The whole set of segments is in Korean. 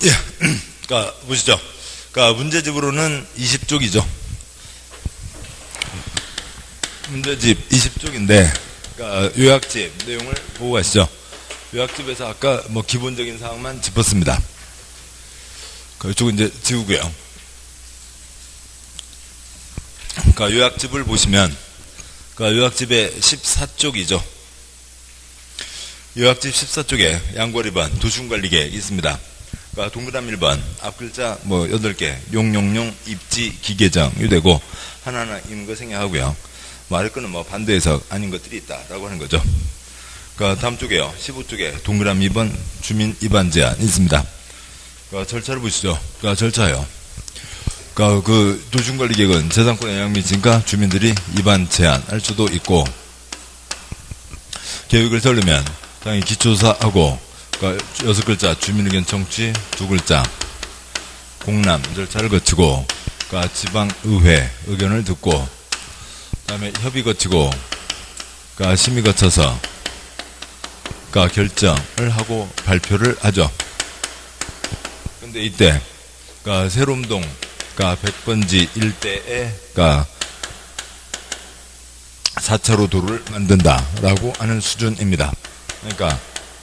예. 그러니까 보시죠. 그러니까 문제집으로는 20쪽이죠. 문제집 20쪽인데, 그러니까 요약집 내용을 보고 가시죠. 요약집에서 아까 뭐 기본적인 사항만 짚었습니다. 이쪽은 이제 지우고요. 그러니까 요약집을 보시면, 그러니까 요약집의 14쪽이죠. 요약집 14쪽에 양괄 2번 도시군관리 계획이 있습니다. 그러니까 동그라미 1번 앞 글자 뭐 8개 용용용 입지 기계정이 되고 하나하나 있는 거 생략하고요. 아래 거는 뭐 반대해서 아닌 것들이 있다라고 하는 거죠. 그러니까 다음 쪽에요. 15쪽에 동그라미 2번 주민 입안 제한이 있습니다. 그러니까 절차를 보시죠. 그러니까 절차요. 그러니까 그 도시군관리 계획은 재산권에 영향 미치니까 주민들이 입안 제한할 수도 있고, 계획을 세우려면 당연히 기초조사하고, 그러니까 6글자 주민의견 청취 2글자 공람 절차를 거치고, 그러니까 지방의회 의견을 듣고, 그 다음에 협의 거치고, 그러니까 심의 거쳐서, 그러니까 결정을 하고 발표를 하죠. 근데 이때, 그러니까 세롬동, 그러니까 100번지 일대에, 그러니까 4차로 도로를 만든다라고 하는 수준입니다. 그러니까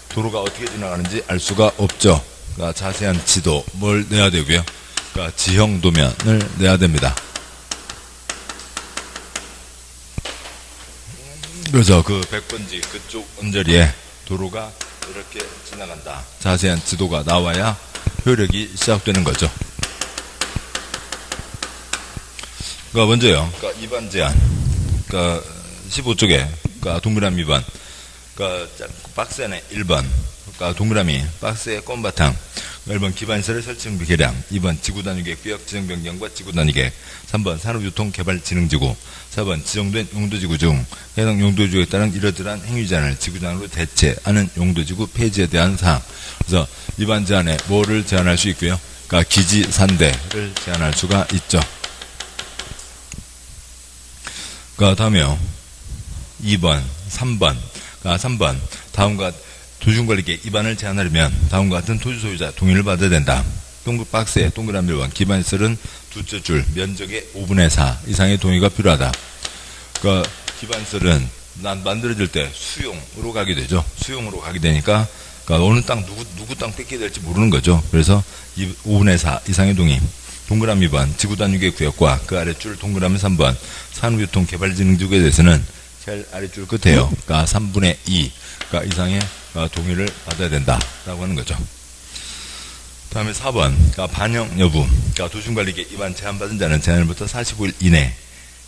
도로가 어떻게 지나가는지 알 수가 없죠. 그러니까 자세한 지도 뭘 내야 되고요. 그러니까 지형 도면을 내야 됩니다. 그래서 그 100번지 그쪽 언저리에 도로가 이렇게 지나간다. 자세한 지도가 나와야 효력이 시작되는 거죠. 그러니까 먼저요. 그러니까 입안 제한. 그러니까 15쪽에 그러니까 동그라미 2번. 그러니까 박스 안에 1번. 그러니까 동그라미 박스의 꽃바탕. 1번 기반시설의 설치 정비 계량. 2번 지구단위계획 구역 지정 변경과 지구단위계획. 3번 산업유통개발진흥지구. 4번 지정된 용도지구 중 해당 용도지구에 따른 이러저러한 행위 제한을 지구단으로 대체하는 용도지구 폐지에 대한 사항. 그래서 입안 제한에 뭐를 제한할 수 있고요. 그러니까 기지 산대를 제한할 수가 있죠. 그러니까 다음에요. 2번, 3번. 그러니까 3번. 다음과 도시군관리계획 입안을 제한하려면 다음과 같은 토지 소유자 동의를 받아야 된다. 동그 박스에 동그라미 1번 기반시설은 두째 줄 면적의 5분의 4 이상의 동의가 필요하다. 그러니까 기반시설은 만들어질 때 수용으로 가게 되죠. 수용으로 가게 되니까 그러니까 어느 땅 누구 땅 뺏게 될지 모르는 거죠. 그래서 5분의 4 이상의 동의. 동그라미 2번 지구단위계획 구역과 그 아랫줄 동그라미 3번 산업유통개발진흥지구에 대해서는 제일 아랫줄 끝에요. 그러니까 3분의 2 그러니까 이상의 동의를 받아야 된다라고 하는 거죠. 다음에 4번 그러니까 반영 여부. 그러니까 도시군관리계획 입안 제한받은 자는 제한일부터 45일 이내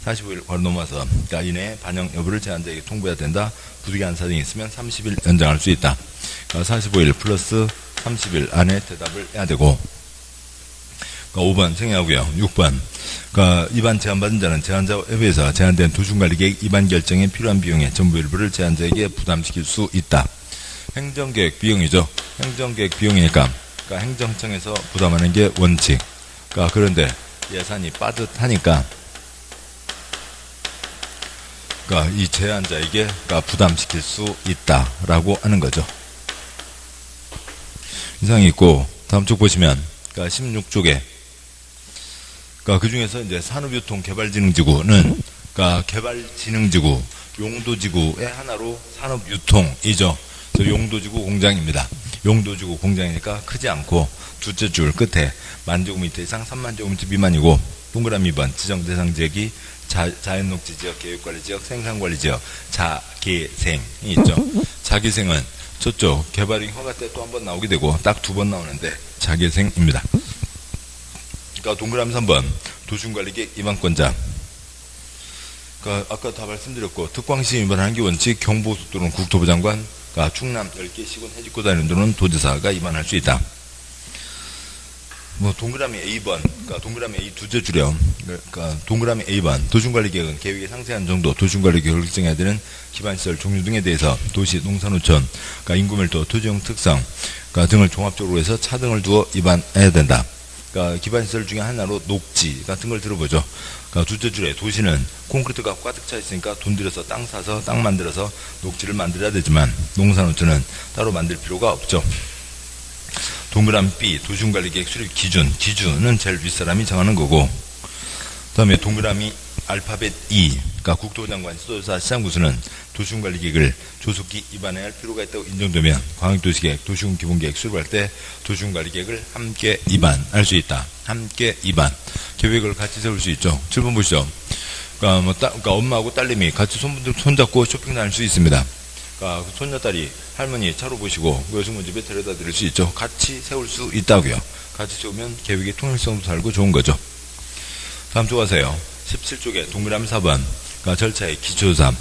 45일 바로 넘어서 그러니까 이내에 반영 여부를 제한자에게 통보해야 된다. 부득이한 사정이 있으면 30일 연장할 수 있다. 그러니까 45일 플러스 30일 안에 대답을 해야 되고, 그러니까 5번 생략하고요. 6번 그러니까 입안 제한받은 자는 제한자와 협의해서 제한된 도시군관리계획 입안 결정에 필요한 비용의 전부 일부를 제한자에게 부담시킬 수 있다. 행정계획 비용이죠. 행정계획 비용이니까 그러니까 행정청에서 부담하는 게 원칙. 그러니까 그런데 예산이 빠듯하니까 그러니까 이 제한자에게 그러니까 부담시킬 수 있다라고 하는 거죠. 이상이 있고 다음 쪽 보시면 그러니까 16쪽에 그러니까 그 중에서 이제 산업유통개발진흥지구는 그러니까 개발진흥지구 용도지구의 하나로 산업유통이죠. 용도지구 공장입니다. 용도지구 공장이니까 크지 않고 두째 줄 끝에 10,000제곱미터 이상 30,000제곱미터 미만이고 동그라미 2번 지정 대상 지역이 자연녹지 지역, 계획관리 지역, 생산관리 지역, 자개생이 있죠. 자개생은 저쪽 개발인 허가 때 또 한 번 나오게 되고 딱 2번 나오는데 자개생입니다. 그러니까 동그라미 3번 도시군관리계획 입안권자. 그러니까 아까 다 말씀드렸고 특광시행 위반하는 게 원칙 경보고속도로는 국토부 장관, 그러니까 충남 10개 시군 해직고 다니는 도로는 도지사가 입안할 수 있다. 뭐 동그라미 A번, 그러니까 동그라미 A 두째 줄이요. 그러니까 동그라미 A번 도시군관리계획은 계획의 상세한 정도, 도시군관리계획을 결정해야 되는 기반시설 종류 등에 대해서 도시, 농산호촌, 그러니까 인구밀도, 토지용 특성, 그러니까 등을 종합적으로 해서 차등을 두어 입안해야 된다. 그러니까 기반시설 중에 하나로 녹지 같은 걸 들어보죠. 그러니까 두째 줄에 도시는 콘크리트가 가득 차 있으니까 돈 들여서 땅 사서 땅 만들어서 녹지를 만들어야 되지만 농산호촌은 따로 만들 필요가 없죠. 동그라미 B, 도시군관리계획 수립 기준은 제일 윗사람이 정하는 거고, 그 다음에 동그라미 알파벳 E, 그러니까 국토부 장관 지도자 시장군수는 도시군관리계획을 조속히 입안해야 할 필요가 있다고 인정되면 광역도시계획, 도시군기본계획 수립할 때 도시군관리계획을 함께 입안할 수 있다. 함께 입안. 계획을 같이 세울 수 있죠. 7번 보시죠. 그러니까 엄마하고 딸님이 같이 손잡고 쇼핑 다닐 수 있습니다. 그러니까 손녀딸이 할머니 차로 보시고 여성분 집에 데려다 드릴 수 있죠. 같이 세울 수 있다고요. 같이 세우면 계획의 통일성도 살고 좋은 거죠. 다음 쪽 가세요. 17쪽에 동그라미 4번. 그러니까 절차의 기초조사.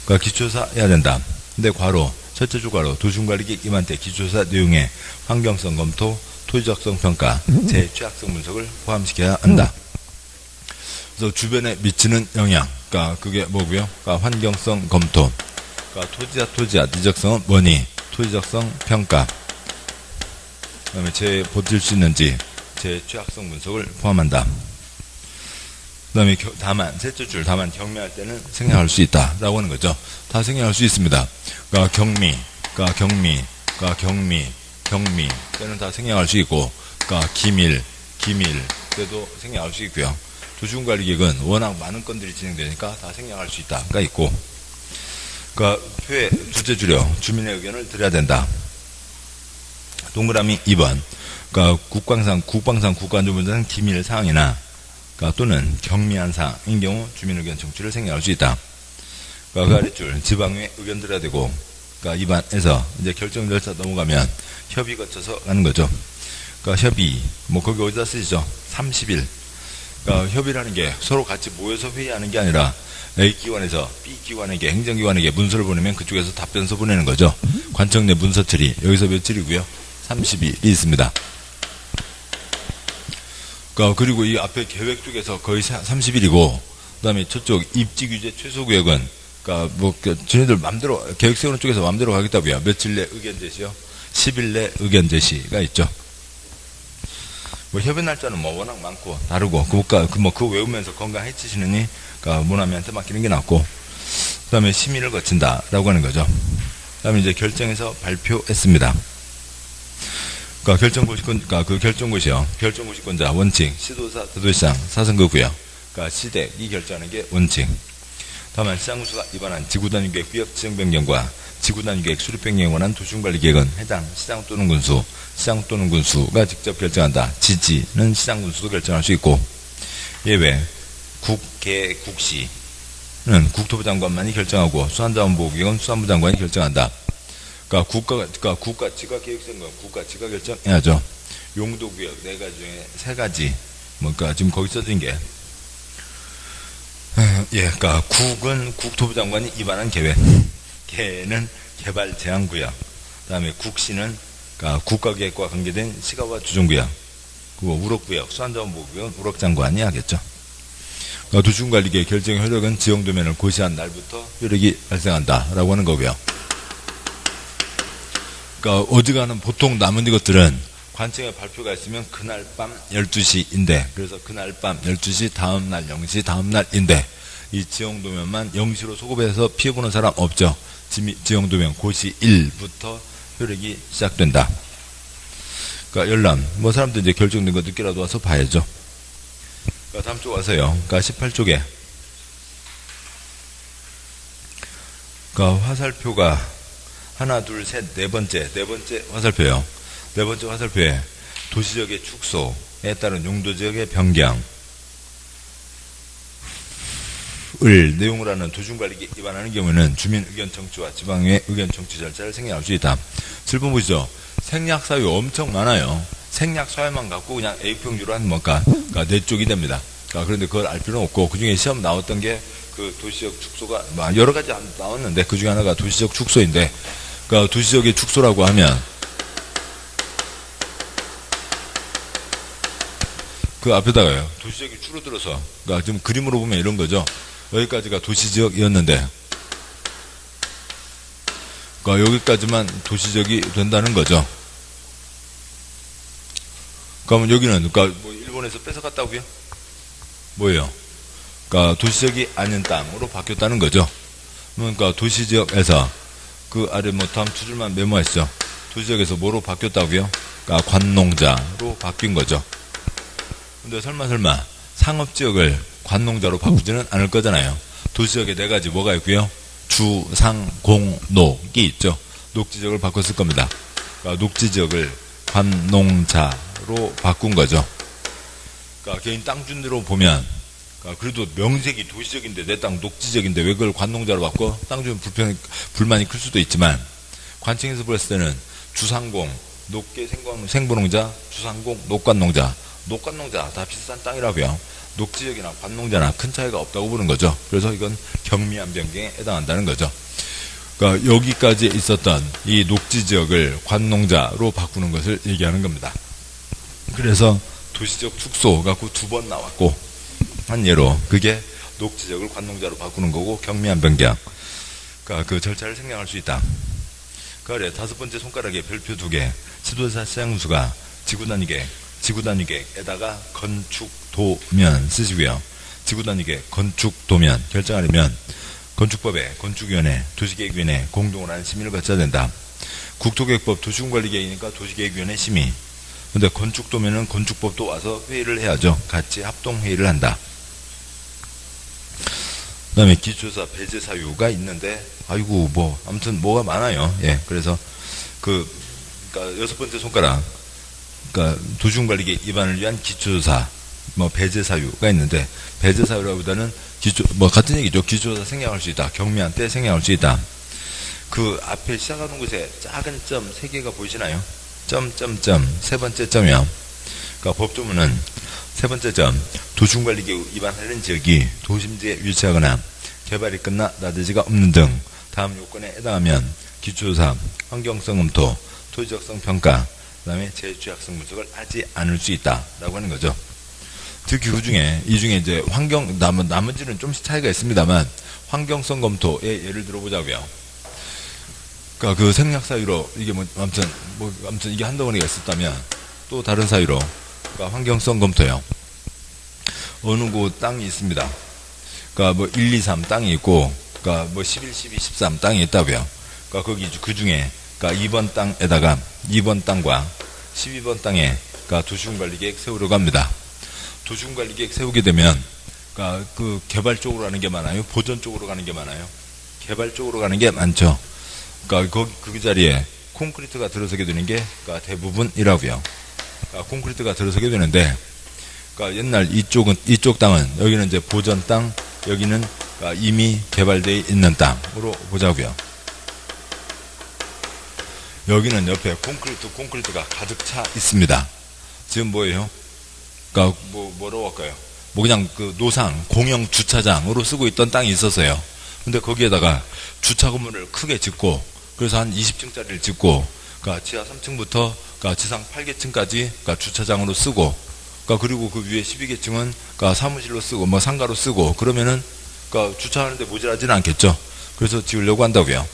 그러니까 기초조사 해야 된다. 근데 괄호, 첫째 줄 괄호, 도시군관리계획 입안 때 기초조사 내용에 환경성 검토, 토지적성 평가, 재취약성 분석을 포함시켜야 한다. 그래서 주변에 미치는 영향, 그러니까 그게 뭐고요? 그러니까 환경성 검토, 그러니까 토지야, 지적성은 뭐니? 토지적성 평가, 그 다음에 버틸 수 있는지, 재취약성 분석을 포함한다. 그 다음에 셋째 줄 다만 경미할 때는 생략할 수 있다라고 하는 거죠. 다 생략할 수 있습니다. 그러니까 경미 때는 다 생략할 수 있고, 그러니까 기밀 때도 생략할 수 있고요. 도시군관리계획은 워낙 많은 건들이 진행되니까 다 생략할 수 있다가 있고, 그러니까 표의 둘째 줄이요. 주민의 의견을 들어야 된다. 동그라미 2번. 그러니까 국방상 국가안전보장상 기밀 사항이나 그러니까 또는 경미한 사항인 경우 주민 의견 청취를 생략할 수 있다. 그러니까 그 아랫줄 지방의 의견 들어야 되고, 그러니까 입안에서 이제 결정 절차 넘어가면 협의 거쳐서 가는 거죠. 그러니까 협의 거기 어디다 쓰시죠? 30일. 그러니까 협의라는 게 서로 같이 모여서 회의하는 게 아니라 A 기관에서 B 기관에게 행정기관에게 문서를 보내면 그쪽에서 답변서 보내는 거죠. 관청 내 문서 처리 여기서 며칠이고요? 30일이 있습니다. 그러니까 그리고 이 앞에 계획 쪽에서 거의 30일이고, 그다음에 저쪽 입지 규제 최소 구역은 그러니까 저희들 맘대로 계획 세우는 쪽에서 맘대로 가겠다고요. 며칠 내 의견 제시요? 10일 내 의견 제시가 있죠. 협의 날짜는 워낙 많고 다르고, 그거 외우면서 건강 해치시느니 모나미한테 맡기는 게 낫고, 그 다음에 심의를 거친다라고 하는 거죠. 그 다음에 이제 결정해서 발표했습니다. 그 결정고시요. 결정고시권자 원칙, 시도사, 대도시장, 사선거구요. 그러니까 시댁이 결정하는 게 원칙. 다만 시장군수가 입안한 지구단위계획 구역 지정 변경과 지구단위계획 수립 변경에 관한 도시군관리계획은 해당 시장 또는 군수가 직접 결정한다. 지지는 시장군수도 결정할 수 있고, 예외 국시는 국토부 장관만이 결정하고 수산자원보호계획은 수산부 장관이 결정한다. 그러니까 국가 지가 계획된 건 국가 지가 결정해야죠. 용도구역 4가지 중에 3가지, 그러니까 지금 거기 써진 게, 그러니까 국은 국토부 장관이 입안한 계획, 개는 개발 제한구역, 그다음에 국시는 그러니까 국가계획과 관계된 시가와 주정구역, 그리고 우럭구역, 수산자원보호구역은 우럭장관이 하겠죠. 그러니까 도시군관리계획 결정 효력은 지형도면을 고시한 날부터 효력이 발생한다라고 하는 거고요. 그러니까 어지간한 보통 남은 이것들은 관청에 발표가 있으면 그날 밤 12시인데, 그래서 그날 밤 12시 다음날 0시 다음날인데, 이 지형도면만 0시로 소급해서 피해보는 사람 없죠. 지형도면 고시 1부터 효력이 시작된다. 그러니까 열람, 사람들 이제 결정된 거 늦게라도 와서 봐야죠. 그러니까 다음 쪽 와서요. 그러니까 18쪽에 그러니까 화살표가 하나, 둘, 셋, 네 번째 화살표요. 네 번째 화살표에 도시지역의 축소에 따른 용도지역의 변경을 내용으로 하는 도시군관리계획에 위반하는 경우는 주민 의견 청취와 지방의 의견 청취 절차를 생략할 수 있다. 7번 보시죠. 생략 사유 엄청 많아요. 생략 사유만 갖고 그냥 A평주로 하면 그러니까 4쪽이 됩니다. 그런데 그걸 알 필요는 없고, 그 중에 시험 나왔던 게 그 도시지역 축소가 여러 가지 나왔는데 그 중에 하나가 도시지역 축소인데, 그러니까 도시지역의 축소라고 하면 그 앞에다가요. 도시지역이 줄어들어서, 그러니까 지금 그림으로 보면 이런 거죠. 여기까지가 도시지역이었는데, 그러니까 여기까지만 도시지역이 된다는 거죠. 그러면 여기는 그러니까 일본에서 뺏어갔다고요? 뭐예요? 그러니까 도시지역이 아닌 땅으로 바뀌었다는 거죠. 그러니까 도시지역에서 그 아래 다음 두 줄만 메모하시죠. 도시지역에서 뭐로 바뀌었다고요? 그러니까 관농자로 바뀐 거죠. 근데 설마 상업지역을 관농자로 바꾸지는 않을 거잖아요. 도시지역에 네 가지 뭐가 있고요? 주, 상, 공, 녹이 있죠. 녹지지역을 바꿨을 겁니다. 그러니까 녹지지역을 관농자로 바꾼 거죠. 그러니까 개인 땅 준 대로 보면, 그러니까 그래도 명색이 도시적인데 내 땅 녹지적인데 왜 그걸 관농자로 바꿔? 땅 주면 불만이 클 수도 있지만, 관청에서 봤을 때는 주상공, 녹계 생분농자, 주상공, 녹관농자, 녹관농자 다 비슷한 땅이라고요. 녹지역이나 관농자나 큰 차이가 없다고 보는 거죠. 그래서 이건 경미한 변경에 해당한다는 거죠. 그러니까 여기까지 있었던 이 녹지지역을 관농자로 바꾸는 것을 얘기하는 겁니다. 그래서 도시적 축소 갖고 두 번 나왔고, 한 예로 그게 녹지지역을 관농자로 바꾸는 거고, 경미한 변경. 그러니까 그 절차를 생략할 수 있다. 그래, 다섯 번째 손가락에 별표 2개, 지도자 시장수가 지구단위계에다가 건축도면 쓰시고요. 지구단위계 건축도면 결정하려면 건축법에 건축위원회, 도시계획위원회 공동으로 하는 심의를 거쳐야 된다. 국토계획법 도시군관리계획이니까 도시계획위원회 심의. 근데 건축도면은 건축법도 와서 회의를 해야죠. 같이 합동회의를 한다. 그 다음에 기초조사 배제 사유가 있는데, 아이고, 아무튼 뭐가 많아요. 예, 그래서 그러니까 여섯 번째 손가락, 그러니까 도시군관리계획 위반을 위한 기초조사, 배제 사유가 있는데, 배제 사유라기보다는 같은 얘기죠. 기초조사 생략할 수 있다. 경미한 때 생략할 수 있다. 그 앞에 시작하는 곳에 작은 점 3개가 보이시나요? 세 번째 점이요. 그러니까 법조문은 세 번째 점, 도시군관리계획 위반하는 지역이 도심지에 위치하거나 개발이 끝나 나대지가 없는 등 다음 요건에 해당하면 기초조사, 환경성 검토, 토지적성 평가, 그 다음에 재취약성 분석을 하지 않을 수 있다라고 하는 거죠. 특히 이 중에 이제 나머지는 좀씩 차이가 있습니다만, 환경성 검토의 예를 들어보자고요. 그러니까 그 생략 사유로 이게 아무튼 이게 한덩어리가 있었다면, 또 다른 사유로, 그러니까 환경성 검토요. 어느 곳 땅이 있습니다. 그러니까 1, 2, 3 땅이 있고, 그러니까 11, 12, 13 땅이 있다고요. 그러니까 그 중에, 그러니까 2번 땅에다가 2번 땅과 12번 땅에, 그러니까 도시군관리계획 세우려고 합니다. 도시군관리계획 세우게 되면, 그러니까 그 개발 쪽으로 가는 게 많아요? 보전 쪽으로 가는 게 많아요? 개발 쪽으로 가는 게 많죠. 그러니까 그 자리에 콘크리트가 들어서게 되는 게, 그러니까 대부분이라고요. 그러니까 콘크리트가 들어서게 되는데, 그러니까 옛날 이쪽 땅은, 여기는 이제 보전 땅, 여기는 그러니까 이미 개발되어 있는 땅으로 보자고요. 여기는 옆에 콘크리트가 가득 차 있습니다. 지금 뭐예요? 그러니까 뭐라고 할까요? 그냥 그 노상, 공영 주차장으로 쓰고 있던 땅이 있었어요. 근데 거기에다가 주차 건물을 크게 짓고, 그래서 한 20층짜리를 짓고, 그러니까 지하 3층부터 그러니까 지상 8개층까지 그러니까 주차장으로 쓰고, 그러니까 그리고 그 위에 12개층은 그러니까 사무실로 쓰고, 상가로 쓰고, 그러면은 그러니까 주차하는데 모자라지는 않겠죠. 그래서 지으려고 한다고요.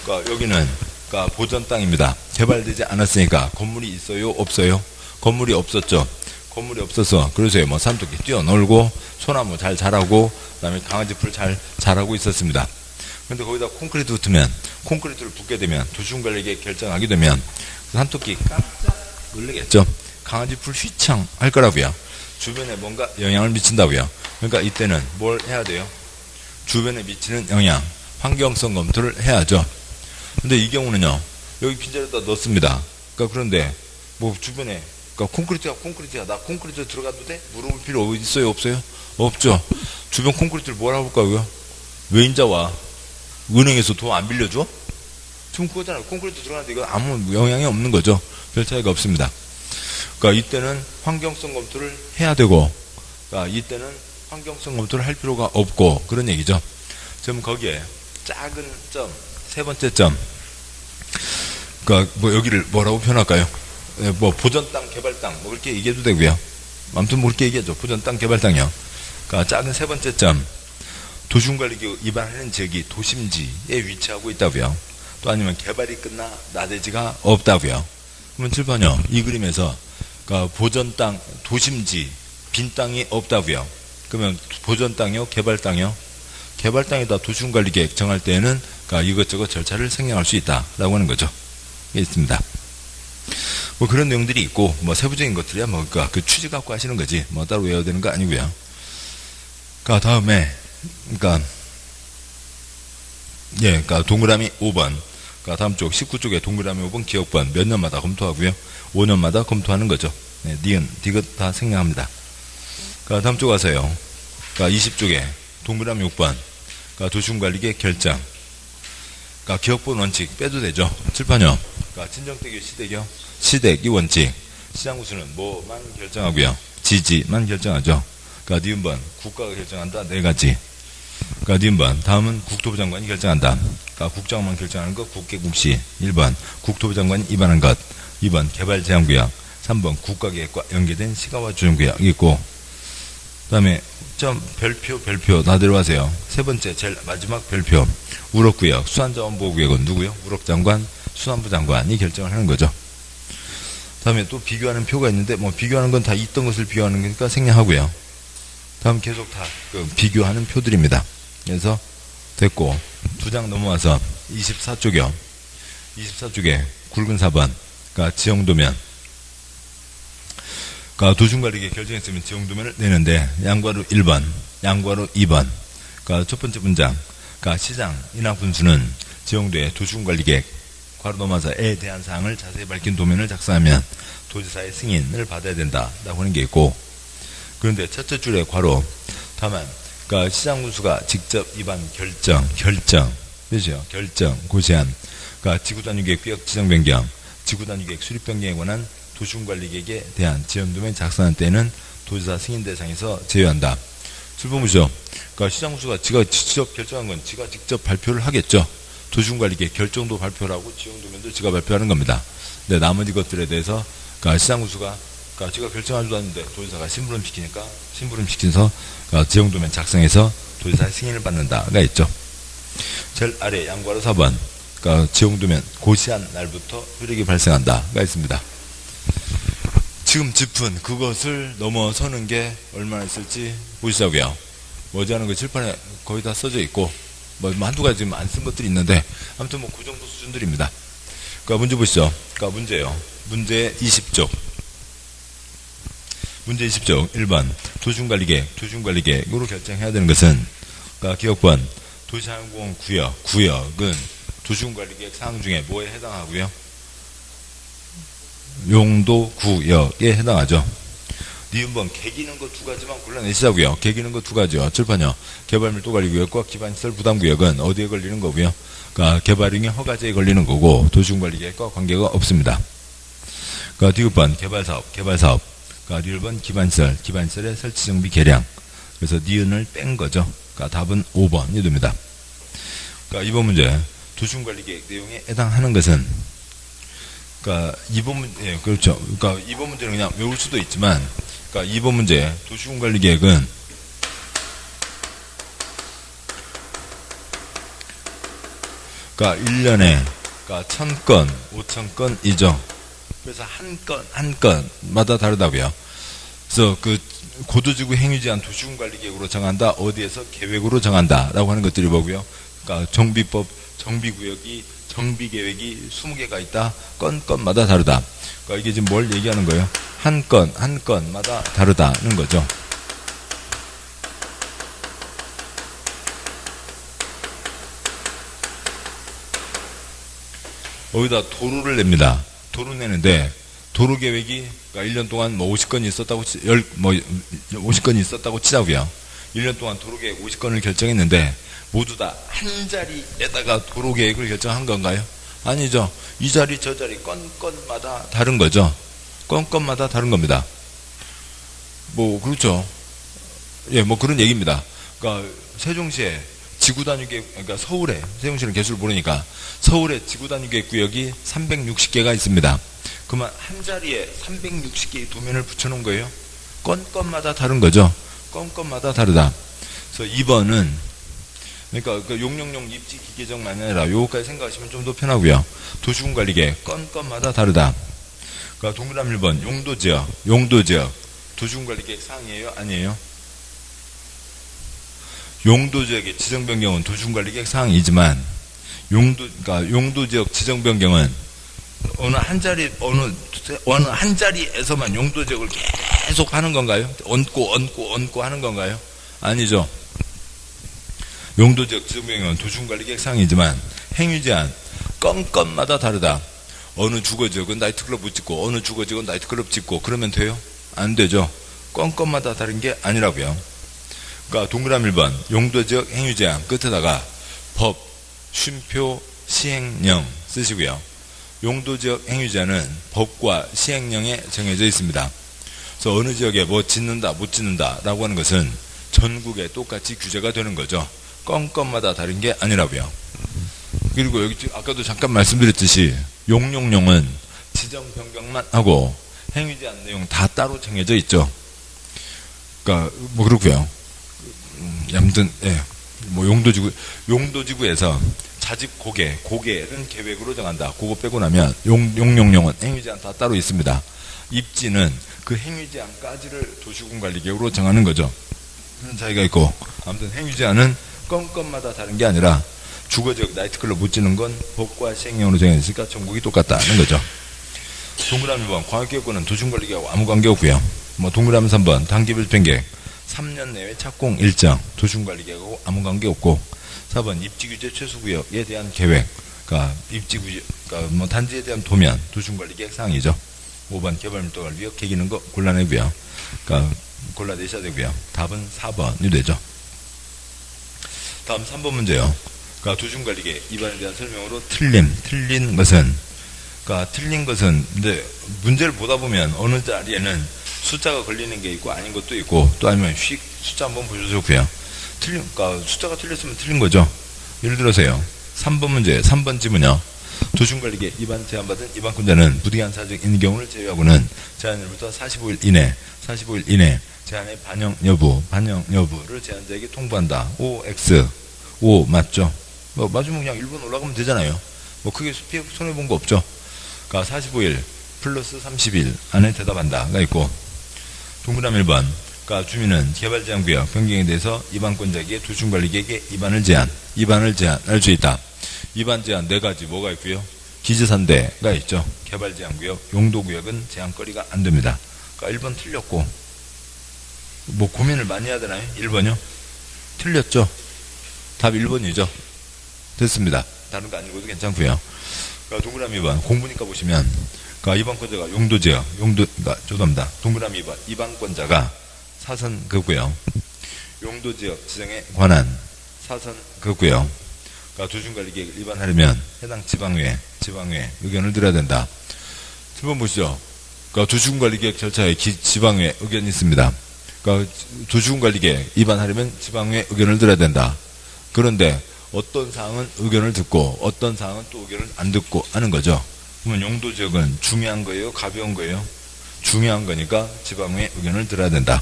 그러니까 여기는 그러니까 보전 땅입니다. 개발되지 않았으니까 건물이 있어요, 없어요? 건물이 없었죠. 건물이 없어서 그래서 산토끼 뛰어놀고 소나무 잘 자라고 그다음에 강아지풀 잘 자라고 있었습니다. 근데 거기다 콘크리트 붙으면, 콘크리트를 붓게 되면, 도시군관리계획 결정하게 되면 산토끼 깜짝 놀라겠죠. 강아지풀 휘청 할 거라고요. 주변에 뭔가 영향을 미친다고요. 그러니까 이때는 뭘 해야 돼요? 주변에 미치는 영향, 환경성 검토를 해야죠. 근데 이 경우는요, 여기 빈자리에다 넣습니다. 그러니까 그런데 주변에, 그러니까 콘크리트야, 나 콘크리트 들어가도 돼? 물어볼 필요 있어요, 없어요? 없죠. 주변 콘크리트를 뭐라고 볼까요? 외인자와 은행에서 돈 안 빌려줘? 지금 그거잖아요. 콘크리트 들어가는데 이거 아무 영향이 없는 거죠. 별 차이가 없습니다. 그러니까 이때는 환경성 검토를 해야 되고, 그러니까 이때는 환경성 검토를 할 필요가 없고, 그런 얘기죠. 지금 거기에 작은 점, 세 번째 점, 그러니까 여기를 뭐라고 표현할까요? 보전 땅, 개발 땅, 그렇게 얘기해도 되고요. 아무튼 그렇게 얘기하죠. 보전 땅, 개발 땅이요. 그러니까 작은 세 번째 점, 도시군관리계획 위반하는 지역이 도심지에 위치하고 있다고요. 또 아니면 개발이 끝나 나대지가 없다고요. 그러면 7번요. 이 그림에서 그러니까 보전 땅, 도심지, 빈 땅이 없다고요. 그러면 보전 땅이요, 개발 땅이요? 개발 땅에다 도시군관리계획 정할 때에는 그러니까 이것저것 절차를 생략할 수 있다라고 하는 거죠. 이게 있습니다. 뭐 그런 내용들이 있고 뭐 세부적인 것들이야 뭐 그러니까 그 취지 갖고 하시는 거지 뭐 따로 외워야 되는 거 아니고요. 그러니까 다음에 그러니까 동그라미 5번. 그러니까 다음 쪽 19쪽에 동그라미 5번 기억번 몇 년마다 검토하고요. 5년마다 검토하는 거죠. 네, 니은, 디귿 다 생략합니다. 그러니까 다음 쪽 가서요. 그러니까 20쪽에 동그라미 6번. 그러니까 도시군관리계획 결정. 그러니까 기억본 원칙 빼도 되죠. 칠판요. 그러니까 친정택교 시대교 시댁 이 원칙. 시장구수는 뭐만 결정하고요. 지지만 결정하죠. 그러니까 니은번 국가가 결정한다. 네 가지. 그러니까 니은번 다음은 국토부 장관이 결정한다. 그러니까 국장만 결정하는 것 국계국시. 1번 국토부 장관이 입안한 것. 2번 개발제한구역. 3번 국가계획과 연계된 시가와 조정구역이 있고 그 다음에 별표 다 들어가세요. 세 번째 제일 마지막 별표 우럭구역 수산자원보호구역은 누구요? 우럭장관 수산부 장관이 결정을 하는 거죠. 다음에 또 비교하는 표가 있는데 뭐 비교하는 건 다 있던 것을 비교하는 거니까 생략하고요. 다음 계속 다 그 비교하는 표들입니다. 그래서 됐고 두 장 넘어와서 24쪽이요. 24쪽에 굵은 4번 그러니까 지형도면 그러니까 도시군관리계획 결정했으면 지형도면을 내는데 양괄호 1번 양괄호 2번 그러니까 첫 번째 문장 그러니까 시장 인하분수는 지형도의 도시군관리계획 괄호 넘어서에 대한 사항을 자세히 밝힌 도면을 작성하면 도지사의 승인을 받아야 된다라고 하는 게 있고 그런데 첫째 줄에 괄호 다만 그러니까 시장군수가 직접 입안 결정 그죠? 결정 고시한 그러니까 지구단위계획 구역 지정 변경 지구단위계획 수립 변경에 관한 도시군관리계획에 대한 지형도면 작성할 때는 도지사 승인 대상에서 제외한다. 출범부죠. 그러니까 시장군수가 지가 직접 결정한 건 지가 직접 발표를 하겠죠. 도시군관리계획 결정도 발표를 하고 지형도면도 지가 발표하는 겁니다. 근데 나머지 것들에 대해서 그러니까 시장군수가 그러니까 지가 결정하지도 않는데 도지사가 심부름 시켜서 그러니까 지형도면 작성해서 도지사의 승인을 받는다가 있죠. 제일 아래 양괄호 4번 그러니까 지형도면 고시한 날부터 효력이 발생한다가 있습니다. 지금 짚은 그것을 넘어서는 게 얼마나 있을지 보시자고요. 머지않은 그 칠판에 거의 다 써져 있고 뭐 한두 가지 지금 안 쓴 것들이 있는데 아무튼 뭐 그 정도 수준들입니다. 그러니까 문제 보시죠. 그러니까 문제요. 문제 20쪽. 문제 20쪽 1번 도시군관리계획으로 결정해야 되는 것은 그러니까 기억번 도시자연공원 구역은 도시군관리계획 사항 중에 뭐에 해당하고요? 용도구역에 해당하죠. 니은번 개기는 거 두 가지만 골라내시자고요. 개기는 거 두 가지요. 칠판요. 개발밀도관리구역과 기반시설 부담구역은 어디에 걸리는 거고요? 그러니까 개발행위 허가제에 걸리는 거고 도시군관리계획과 관계가 없습니다. 그러니까 디귿번 개발사업 그러니까 니은번 기반시설의 설치정비 개량 그래서 니은을 뺀 거죠. 그러니까 답은 5번이 됩니다. 그러니까 이번 문제 도시군관리계획 내용에 해당하는 것은 그러니까 이번 문제 예, 그렇죠. 그러니까 이번 문제는 그냥 외울 수도 있지만 그러니까 이번 문제 도시군관리계획은 그러니까 1년에 그러니까 1000건, 5000건이죠. 그래서 한 건마다 다르다고요. 그래서 그 고도지구 행위제한 도시군관리계획으로 정한다. 어디에서 계획으로 정한다라고 하는 것들이 뭐고요. 그러니까 정비계획이 20개가 있다. 건마다 다르다. 그러니까 이게 지금 뭘 얘기하는 거예요? 한 건마다 다르다는 거죠. 여기다 도로를 냅니다. 도로 내는데 도로 계획이 그러니까 1년 동안 뭐 50건이 있었다고 50건이 있었다고 치자고요. 1년 동안 도로 계획 50건을 결정했는데 모두 다 한 자리에다가 도로 계획을 결정한 건가요? 아니죠. 이 자리 저 자리 건마다 다른 거죠. 건마다 다른 겁니다. 뭐 그렇죠. 예, 뭐 그런 얘기입니다. 그러니까 세종시에 지구단위계획 그러니까 서울에 세종시는 개수를 모르니까 서울에 지구단위계획 구역이 360개가 있습니다. 그러면 한 자리에 360개의 도면을 붙여놓은 거예요. 건마다 다른 거죠. 건마다 다르다. 그래서 2번은 그러니까 그 용역용 입지 기계정만이 아니라 요거까지 생각하시면 좀 더 편하고요. 도시군관리계획 건마다 다르다. 그러니까 동그라미 1번 용도지역 도시군관리계획 사항이에요? 아니에요? 용도지역의 지정변경은 도시군관리계획 사항이지만 그러니까 용도지역 지정변경은 어느 한 자리에서만 용도지역을 계속 하는 건가요? 얹고 하는 건가요? 아니죠. 용도지역 지정변경은 도시군관리계획 사항이지만 행위제한 건건마다 다르다. 어느 주거지역은 나이트클럽 못 짓고 어느 주거지역은 나이트클럽 짓고 그러면 돼요? 안 되죠. 건건마다 다른 게 아니라고요. 그러니까 동그라미 1번 용도지역 행위제한 끝에다가 법, 쉼표, 시행령 쓰시고요. 용도지역 행위제한은 법과 시행령에 정해져 있습니다. 그래서 어느 지역에 뭐 짓는다 못 짓는다 라고 하는 것은 전국에 똑같이 규제가 되는 거죠. 건건마다 다른 게 아니라고요. 그리고 여기 아까도 잠깐 말씀드렸듯이 용용용은 지정 변경만 하고 행위제한 내용 다 따로 정해져 있죠. 그러니까 뭐 그렇고요. 아무튼 뭐 용도지구에서 자집 고개는 계획으로 정한다. 그거 빼고 나면 용용용은 행위제한 다 따로 있습니다. 입지는 그 행위제한까지를 도시군관리계획으로 정하는 거죠. 그런 차이가 있고 아무튼 행위제한은 건건마다 다른 게 아니라 주거지역 나이트클럽 못 짓는 건 법과 시행령으로 정해졌으니까 전국이 똑같다는 거죠. 동그라미 2번 광역계획권은 도시군관리계획하고 아무 관계없고요. 뭐 동그라미 3번 단기별편계획 3년 내외 착공 일정 도시군관리계획하고 아무 관계없고 4번 입지규제 최소구역에 대한 계획 그러니까 입지규제 그러니까 뭐 단지에 대한 도면 도시군관리계획 사항이죠. 5번 개발밀도를 위협해기는 거 골라내고요. 그러니까 골라내셔야 되고요. 답은 4번이 되죠. 다음 3번 문제요. 그러니까 도시군관리계획 위반에 대한 설명으로 틀린 것은 그러니까 틀린 것은 근데 문제를 보다 보면 어느 자리에는 숫자가 걸리는 게 있고 아닌 것도 있고 또 아니면 숫자 한번 보셔도 좋고요. 그러니까 숫자가 틀렸으면 틀린 거죠. 예를 들어서요. 3번 문제 3번 지문요. 도시군관리계획 위반 제한받은 위반권자는 부득이한 사정이 있는 경우를 제외하고는 제한일부터 45일 이내 제한의 반영 여부를 제한자에게 통보한다. OX 5 맞죠? 뭐 맞으면 그냥 1번 올라가면 되잖아요. 뭐 크게 손해본 거 없죠. 그러니까 45일 플러스 30일 안에 대답한다가 있고 동그라미 1번 그러니까 주민은 개발제한구역 변경에 대해서 위반권자에게 도시군관리계획의 위반을 제한할 수 있다. 위반 제한 4가지 뭐가 있고요. 기지산대가 있죠. 개발제한구역 용도구역은 제한거리가 안 됩니다. 그러니까 1번 틀렸고 뭐 고민을 많이 해야 되나요? 1번이요? 틀렸죠. 답 1번이죠. 됐습니다. 다른 거 안 읽어도 괜찮고요. 그러니까 동그라미 2번 공부니까 보시면 그러니까 위반권자가 용도지역 그러니까 죄송합니다. 동그라미 2번 위반권자가 사선 그고요. 용도지역 지정에 관한 사선 그고요. 그러니까 도시군관리계획을 위반하려면 해당 지방의회 의견을 들어야 된다. 7번 보시죠. 그러니까 도시군관리계획 절차에 지방의회 의견이 있습니다. 그러니까 도시군관리계획 위반하려면 지방의회 의견을 들어야 된다. 그런데 어떤 사항은 의견을 듣고 어떤 사항은 또 의견을 안 듣고 하는 거죠. 그러면 용도지역은 중요한 거예요? 가벼운 거예요? 중요한 거니까 지방의회 의견을 들어야 된다.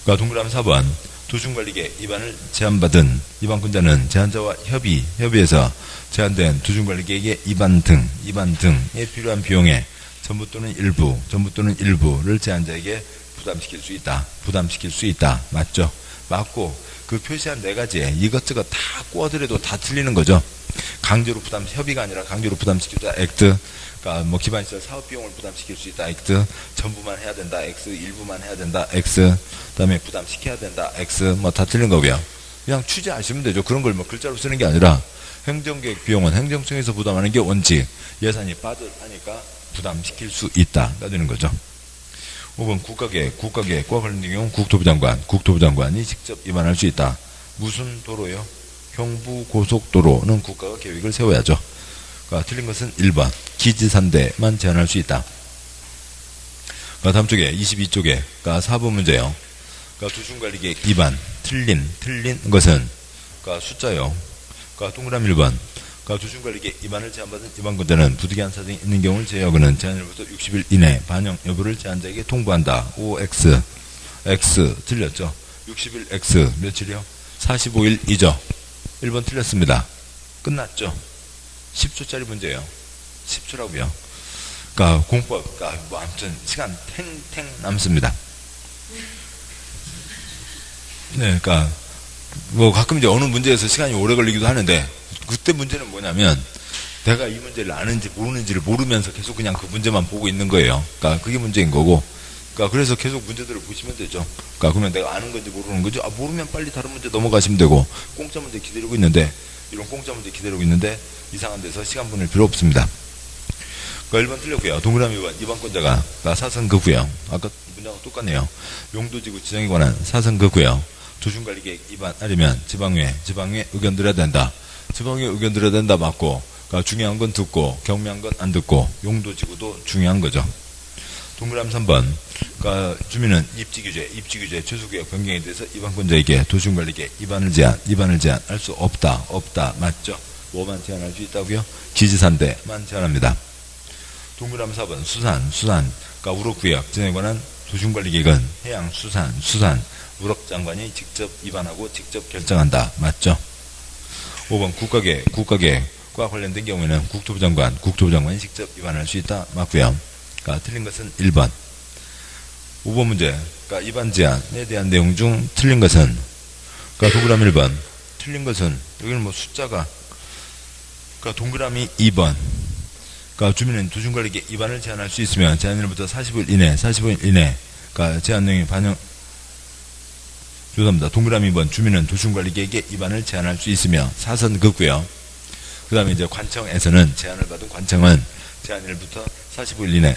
그러니까 동그라미 4번 도시군관리계획 위반을 제한받은 위반권자는 제한자와 협의해서 제한된 도시군관리계획의 위반 등에 필요한 비용의 전부 또는 일부를 제한자에게 부담시킬 수 있다. 맞죠? 맞고 그 표시한 4가지에 이것저것 다 꼬아들여도 다 틀리는 거죠. 강제로 협의가 아니라 강제로 부담시키다 액트 그러니까 뭐 기반시설 사업비용을 부담시킬 수 있다 액트 전부만 해야 된다 X 일부만 해야 된다 X 그다음에 부담시켜야 된다 X 뭐 다 틀린 거고요. 그냥 취재하시면 되죠. 그런 걸 뭐 글자로 쓰는 게 아니라 행정계획 비용은 행정청에서 부담하는 게 원칙 예산이 빠듯하니까 부담시킬 수 있다가 되는 거죠. 5번 국가계획과 관련된 경우 국토부장관이 직접 위반할 수 있다. 무슨 도로요? 경부고속도로는 국가가 계획을 세워야죠. 그러니까 틀린 것은 1번 기지산대만 제한할 수 있다. 그러니까 다음 쪽에 22쪽에 그러니까 4번 문제요. 그러니까 도시군관리계획 위반 틀린 것은 그러니까 숫자요. 그러니까 동그라미 1번 그러니까 도시군관리계획 위반을 제한받은 위반권자는 부득이한 사정이 있는 경우를 제외하고는 제한일부터 60일 이내 반영 여부를 제한자에게 통보한다. OX X 틀렸죠. 60일 X 며칠이요? 45일이죠. 1번 틀렸습니다. 끝났죠. 10초짜리 문제예요. 10초라고요. 그러니까 공법 그러니까 뭐 아무튼 시간 탱탱 남습니다. 네, 그러니까 뭐 가끔 이제 어느 문제에서 시간이 오래 걸리기도 하는데, 그때 문제는 뭐냐면 내가 이 문제를 아는지 모르는지를 모르면서 계속 그냥 그 문제만 보고 있는 거예요. 그러니까 그게 문제인 거고, 그러니까 그래서 계속 문제들을 보시면 되죠. 그러니까 그러면 내가 아는 건지 모르는 건지, 모르면 빨리 다른 문제 넘어가시면 되고, 공짜 문제 기다리고 있는데, 이런 공짜 문제 기다리고 있는데 이상한 데서 시간 보낼 필요 없습니다. 그러니까 1번 틀렸고요. 동그라미 2번 권자가 사선거구요. 아까 문장과 똑같네요. 용도지구 지정에 관한 사선거구요. 도심관리계획 위반하려면 지방의회 의견 들어야 된다. 지방의회 의견 들어야 된다 맞고, 그러니까 중요한 건 듣고 경미한 건 안 듣고, 용도지구도 중요한 거죠. 동그라미 3번. 그러니까 주민은 입지규제, 최소구역 변경에 대해서 위반권자에게 도심관리계획 위반을 제한할 수 없다. 맞죠? 뭐만 제한할 수 있다고요? 지지산대만 제한합니다. 동그라미 4번. 수산. 그러니까 우럭구역 지정에 관한 도심관리계획은 해양수산, 우럭장관이 직접 위반하고 직접 결정한다. 맞죠? 5번. 국가계획과 관련된 경우에는 국토부 장관이 직접 위반할 수 있다. 맞고요. 그러니까 틀린 것은 1번. 5번 문제. 그러니까 위반 제한에 대한 내용 중 틀린 것은, 그러니까 동그라미 1번. 틀린 것은, 여기는 뭐 숫자가, 그러니까 동그라미 2번. 그러니까 주민은 도심관리계획 위반을 제한할 수 있으면 제한일부터 45일 이내, 그러니까 제한 내용이 죄송합니다. 동그라미 2번. 주민은 도심관리계획의 위반을 제한할 수 있으며 사선 긋고요. 그 다음에 이제 관청에서는 제한을 받은 관청은 제한일부터 45일 이내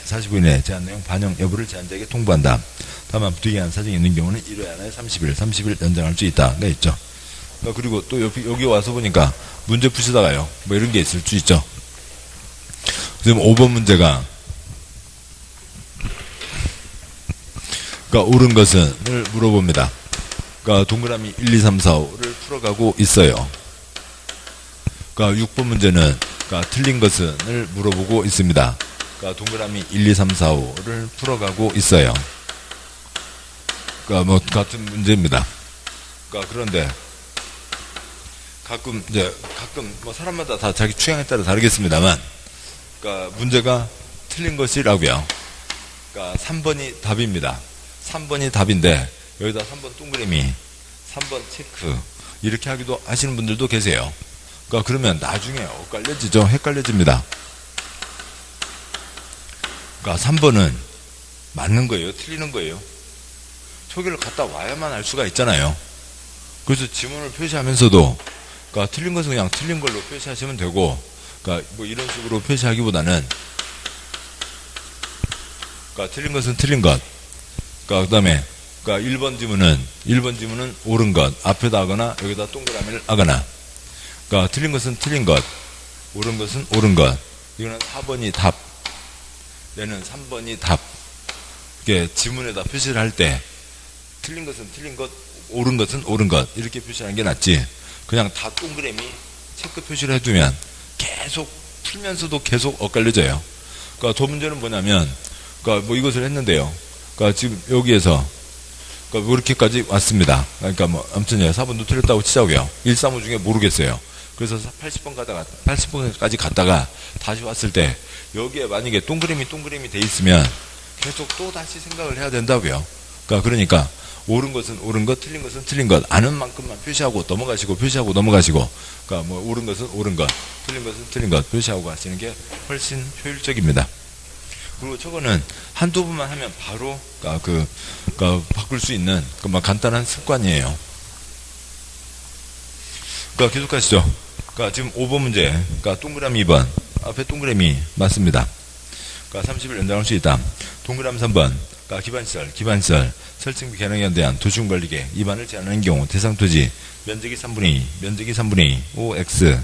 제한 내용 반영 여부를 제한자에게 통보한다. 다만 부득이한 사정이 있는 경우는 1회 안에 30일 연장할 수 있다가 있죠. 그리고 또 여기 와서 보니까 문제 푸시다가요, 뭐 이런 게 있을 수 있죠. 지금 5번 문제가, 그러니까 옳은 것은을 물어봅니다. 그러니까 동그라미 1, 2, 3, 4, 5를 풀어가고 있어요. 그러니까 6번 문제는, 그러니까 틀린 것은을 물어보고 있습니다. 그러니까 동그라미 1, 2, 3, 4, 5를 풀어가고 있어요. 그러니까 뭐 같은 문제입니다. 그러니까 그런데 가끔 뭐 사람마다 다 자기 취향에 따라 다르겠습니다만, 그러니까 문제가 틀린 것이라고요. 그러니까 3번이 답입니다. 3번이 답인데 여기다 3번 동그라미, 3번 체크 이렇게 하기도 하시는 분들도 계세요. 그러니까 그러면 나중에 헷갈려집니다. 그러니까 3번은 맞는 거예요, 틀리는 거예요? 초기를 갔다 와야만 알 수가 있잖아요. 그래서 지문을 표시하면서도, 그러니까 틀린 것은 그냥 틀린 걸로 표시하시면 되고, 그러니까 뭐 이런 식으로 표시하기보다는, 그러니까 틀린 것은 틀린 것, 그러니까 그다음에, 그러니까 1번 지문은 옳은 것 앞에다 하거나 여기다 동그라미를 하거나, 그러니까 틀린 것은 틀린 것, 옳은 것은 옳은 것. 이거는 4번이 답, 얘는 3번이 답. 이렇게 지문에다 표시를 할 때 틀린 것은 틀린 것, 옳은 것은 옳은 것 이렇게 표시하는 게 낫지. 그냥 다 동그라미 체크 표시를 해두면 계속 풀면서도 계속 엇갈려져요. 그러니까 더 문제는 뭐냐면, 그러니까 뭐 이것을 했는데요. 그러니까 지금 여기에서 그러니까 이렇게까지 왔습니다. 그러니까 뭐 아무튼 4번도 틀렸다고 치자고요. 1, 3, 5 중에 모르겠어요. 그래서 80번까지 갔다가 다시 왔을 때 여기에 만약에 동그라미 돼 있으면 계속 또 다시 생각을 해야 된다고요. 그러니까 옳은 것은 옳은 것, 틀린 것은 틀린 것, 아는 만큼만 표시하고 넘어가시고, 그러니까 뭐 옳은 것은 옳은 것, 틀린 것은 틀린 것 표시하고 하시는 게 훨씬 효율적입니다. 그리고 저거는 한두 번만 하면 바로 그러니까 바꿀 수 있는 간단한 습관이에요. 그러니까 계속 가시죠. 그러니까 지금 5번 문제, 그러니까 동그라미 2번, 앞에 동그라미 맞습니다. 그러니까 30일 연장할 수 있다. 동그라미 3번, 그러니까 기반시설, 설정비 개량에 대한 도시군관리계획 위반을 제한하는 경우 대상 토지 면적이 3분의 2, O, X.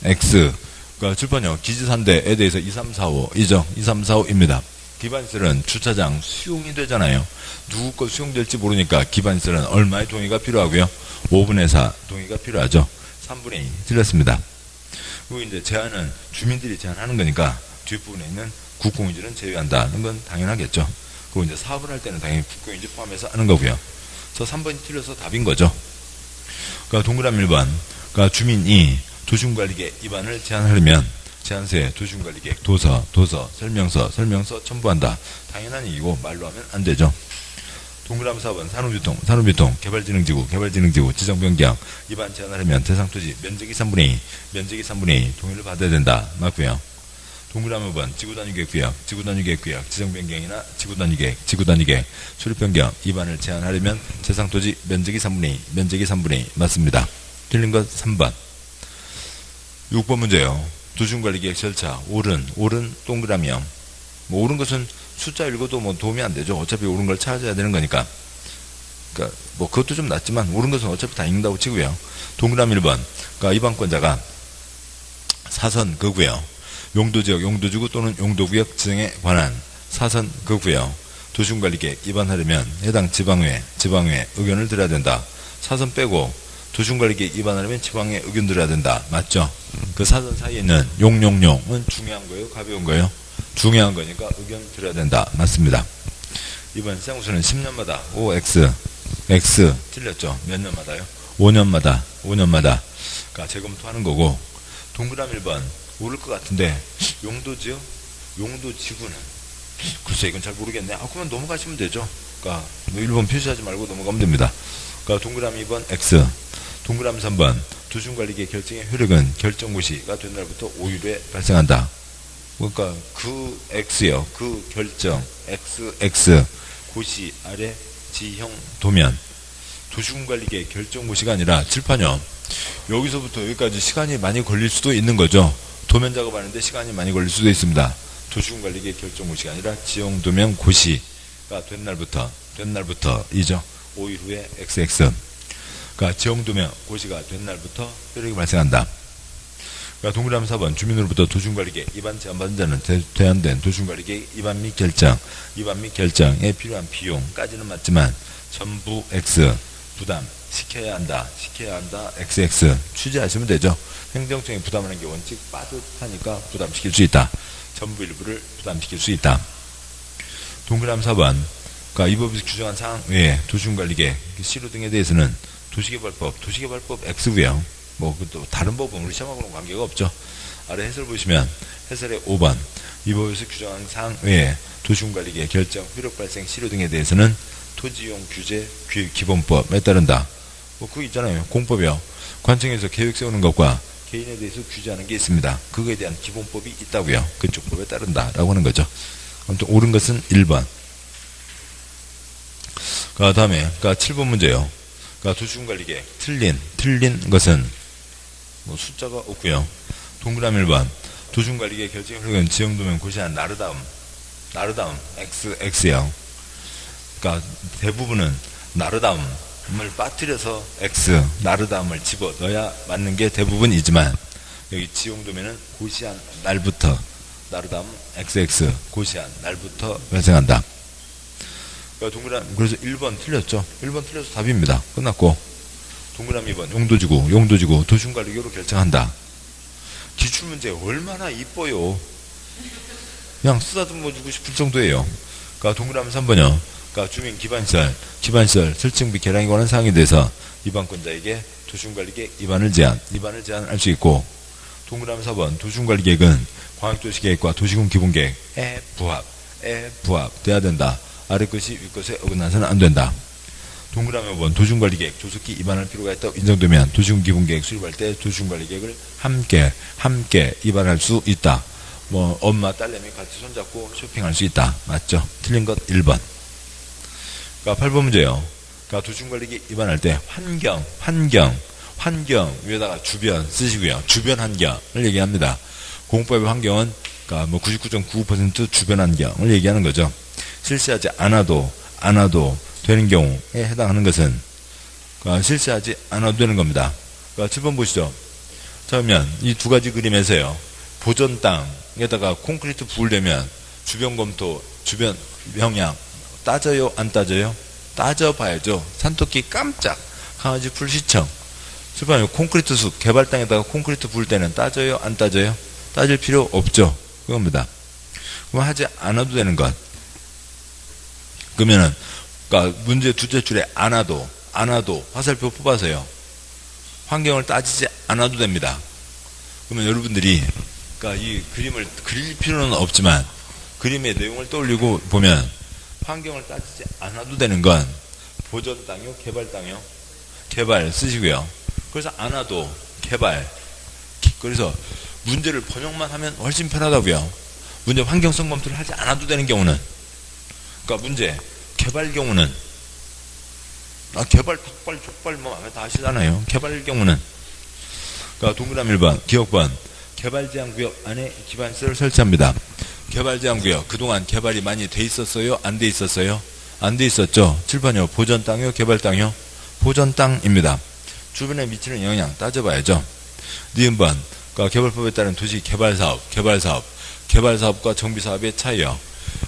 그러니까 출판형 기지산대에 대해서 2, 3, 4, 5이죠. 2, 3, 4, 5입니다. 기반시설은 주차장 수용이 되잖아요. 누구 거 수용될지 모르니까 기반시설은 얼마의 동의가 필요하고요? 5분의 4 동의가 필요하죠. 3분의 2 틀렸습니다. 그리고 이제 제한은 주민들이 제한하는 거니까 뒷부분에 있는 국공유지는 제외한다는 건 당연하겠죠. 그리고 이제 사업을 할 때는 당연히 국공유지 포함해서 하는 거고요. 그래서 3번이 틀려서 답인 거죠. 그러니까 동그라미 1번, 그러니까 주민이 도시군관리계획 위반을 제한하려면 제한서에 도시군관리계획 도서, 설명서 첨부한다. 당연한 얘기고 말로 하면 안 되죠. 동그라미 4번 산업유통, 개발진흥지구, 지정변경, 입안 제한하려면 대상토지 면적이 3분의 2, 면적이 3분의 2 동의를 받아야 된다. 맞고요. 동그라미 5번 지구단위계획구역, 지정변경이나 지구단위계획, 수립변경, 입안을 제한하려면 대상토지 면적이 3분의 2 맞습니다. 틀린 것 3번. 6번 문제요. 도시군관리계획 절차, 옳은 동그라미요. 뭐 옳은 것은 숫자 읽어도 뭐 도움이 안 되죠. 어차피 옳은 걸 찾아야 되는 거니까. 그러니까 뭐 그것도 좀 낫지만 옳은 것은 어차피 다 읽는다고 치고요. 동그라미 1번. 그러니까 입안권자가 사선 거고요. 용도지역, 용도지구 또는 용도구역 지정에 관한 사선 거고요. 도시군관리계획 입안하려면 해당 지방의회 의견을 들어야 된다. 사선 빼고 도시군관리계획 입안하려면 지방의회 의견 들어야 된다. 맞죠? 그 사선 사이에 있는 용은 중요한 거예요? 가벼운 거예요? 중요한 거니까 의견 들어야 된다. 맞습니다. 이번 쌍수는 10년마다 OX 틀렸죠? 몇 년마다요? 5년마다 그러니까 재검토하는 거고. 동그라미 1번 모를 것 같은데 용도지요? 용도지구는 글쎄 이건 잘 모르겠네. 그러면 넘어가시면 되죠. 그러니까 뭐 1번 표시하지 말고 넘어가면 됩니다. 그러니까 동그라미 2번 X, 동그라미 3번 도시군관리계획 결정의 효력은 결정고시가 된 날부터 5일 후에 발생한다. 그러니까 그 X요. 그 결정 XX 고시 아래 지형 도면 도시군관리계획 결정고시가 아니라 칠판요. 여기서부터 여기까지 시간이 많이 걸릴 수도 있는 거죠. 도면 작업하는데 시간이 많이 걸릴 수도 있습니다. 도시군관리계획 결정고시가 아니라 지형 도면 고시가 된 날부터 이죠. 5일 후에 XX. 그러니까 지형 도면 고시가 된 날부터 효력이 발생한다. 그러니까 동그라미 4번 주민으로부터 도시군관리계획 입안 제한받은 자는 제한된 도시군관리계획 입안 및 결정에 필요한 비용까지는 맞지만 전부 X 부담 시켜야 한다 XX 취재하시면 되죠. 행정청이 부담하는 게 원칙 빠듯하니까 부담시킬 수 있다. 전부 일부를 부담시킬 수 있다. 동그라미 4번 그러니까 이 법에서 규정한 사항 외에 도시군관리계획 실효 등에 대해서는 도시개발법 X고요. 뭐 또 다른 법은 우리 시험하고는 관계가 없죠. 아래 해설 보시면 해설의 5번 이 법에서 규정한 사항 외에 도시군관리계획 결정, 효력 발생, 실효 등에 대해서는 토지이용 규제 기본법에 따른다. 뭐 그거 있잖아요. 공법이요. 관청에서 계획 세우는 것과 개인에 대해서 규제하는 게 있습니다. 그거에 대한 기본법이 있다고요. 그쪽 법에 따른다 라고 하는 거죠. 아무튼 옳은 것은 1번. 그 다음에 그러니까 7번 문제요. 그러니까 도시군관리계획 틀린 것은 뭐 숫자가 없고요. 동그라미 1번 도시군관리계획 결정 효력은 지형도면 고시한 나르다움 XX요. 그러니까 대부분은 나르다움을 빠뜨려서 X 나르다움을 집어 넣어야 맞는 게 대부분이지만 여기 지형도면은 고시한 날부터 나르다움 XX 고시한 날부터 발생한다. 그러니까 동그라미 그래서 1번 틀렸죠. 1번 틀려서 답입니다. 끝났고 동그라미 2번 용도지구 도시군관리계획으로 결정한다. 기출문제 얼마나 이뻐요. 그냥 쓰다듬어 주고 싶을 정도예요. 그러니까 동그라미 3번이요. 그러니까 주민 기반시설 설치 및 개량에 관한 사항에 대해서 입안권자에게 도시군관리계획 입안을 제한할 수 있고. 동그라미 4번 도시군관리계획은 광역도시계획과 도시군 기본계획에 부합돼야 된다. 아래 것이 위 것에 어긋나서는 안 된다. 동그라미 5번 도시군관리계획 조속히 입안할 필요가 있다고 인정되면 도시군 기본계획 수립할 때 도시군관리계획을 함께 입안할 수 있다. 뭐 엄마 딸내미 같이 손잡고 쇼핑할 수 있다. 맞죠? 틀린 것 1번. 그러니까 8번 문제요. 그러니까 도시군관리계획 입안할 때 환경 위에다가 주변 쓰시고요. 주변 환경을 얘기합니다. 공법의 환경은 그러니까 뭐 99.99% 주변 환경을 얘기하는 거죠. 실시하지 않아도 되는 경우에 해당하는 것은 그러니까 실시하지 않아도 되는 겁니다. 그러니까 7번 보시죠. 자, 그러면 이 두 가지 그림에서요. 보전 땅에다가 콘크리트 부으려면 주변 검토, 주변 영향 따져요? 안 따져요? 따져봐야죠. 산토끼 깜짝, 강아지 불시청. 7번 콘크리트 숲, 개발 땅에다가 콘크리트 부을 때는 따져요? 안 따져요? 따질 필요 없죠. 그겁니다. 그럼 하지 않아도 되는 것. 그러면은 그러니까 문제 두째 줄에 안아도 화살표 뽑아서요. 환경을 따지지 않아도 됩니다. 그러면 여러분들이 그러니까 이 그림을 그릴 필요는 없지만 그림의 내용을 떠올리고 보면 환경을 따지지 않아도 되는 건 보전 땅이요, 개발 땅이요. 개발 쓰시고요. 그래서 안아도 개발. 그래서 문제를 번역만 하면 훨씬 편하다고요. 문제 환경성 검토를 하지 않아도 되는 경우는, 그러니까 문제 개발 경우는, 개발 탁발 족발 뭐 다 하시잖아요. 개발 경우는, 그러니까 동그라미 1번 기억번 개발 제한 구역 안에 기반시설을 설치합니다. 개발 제한 구역 그동안 개발이 많이 돼 있었어요? 안 돼 있었어요? 안 돼 있었죠. 7번이요. 보전 땅이요, 개발 땅이요? 보전 땅입니다. 주변에 미치는 영향 따져봐야죠. 니은번 그러니까 개발법에 따른 도시 개발사업과 정비사업의 차이요.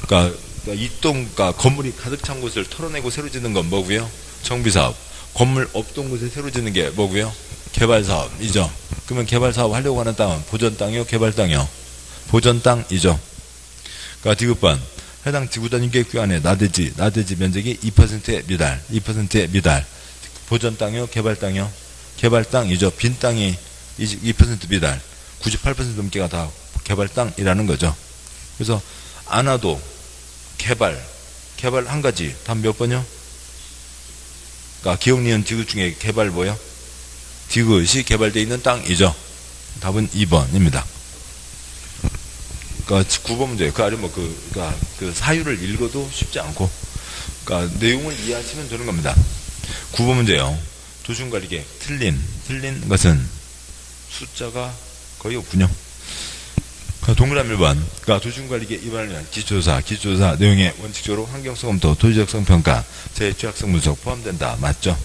그러니까 그러니까 건물이 가득 찬 곳을 털어내고 새로 짓는 건 뭐고요? 정비사업. 건물 없던 곳에 새로 짓는 게 뭐고요? 개발사업이죠. 그러면 개발사업 하려고 하는 땅은 보전 땅이요, 개발 땅이요? 보전 땅이죠. 그러니까 디귿번 해당 지구단위계획안에 나대지 면적이 2%에 미달. 보전 땅이요, 개발 땅이요? 개발 땅이죠. 빈 땅이 2% 미달. 98% 넘게가 다 개발 땅이라는 거죠. 그래서 안아도 개발 한 가지. 답 몇 번이요? 그러니까 기억, 니은, 디귿 중에 개발 뭐요? 디귿이 개발되어 있는 땅이죠. 답은 2번입니다. 그러니까 9번 문제. 그 아래 그러니까 그 사유를 읽어도 쉽지 않고, 그러니까 내용을 이해하시면 되는 겁니다. 9번 문제요. 도시관리계획 틀린 것은 숫자가 거의 없군요. 동그라미 1번. 그러니까 도시관리계획 위반을 위한 기초조사 내용에 원칙적으로 환경성 검토, 도시적성 평가, 재취약성 분석 포함된다. 맞죠?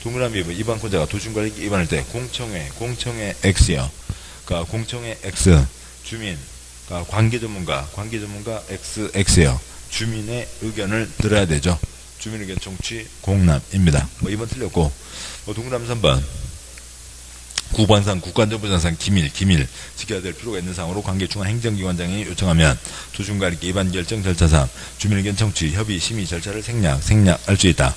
동그라미 2번. 위반권자가 도시관리계획 위반할 때 공청회 X요. 그러니까 공청회 X 주민, 그러니까 관계 전문가 X요. 주민의 의견을 들어야 되죠. 주민 의견 청취 공람입니다. 2번 틀렸고, 동그라미 3번. 국가안전보장상 기밀 지켜야 될 필요가 있는 사항으로 관계 중앙 행정기관장이 요청하면 도시관리계획 위반 결정 절차상 주민 의견 청취 협의 심의 절차를 생략할 수 있다.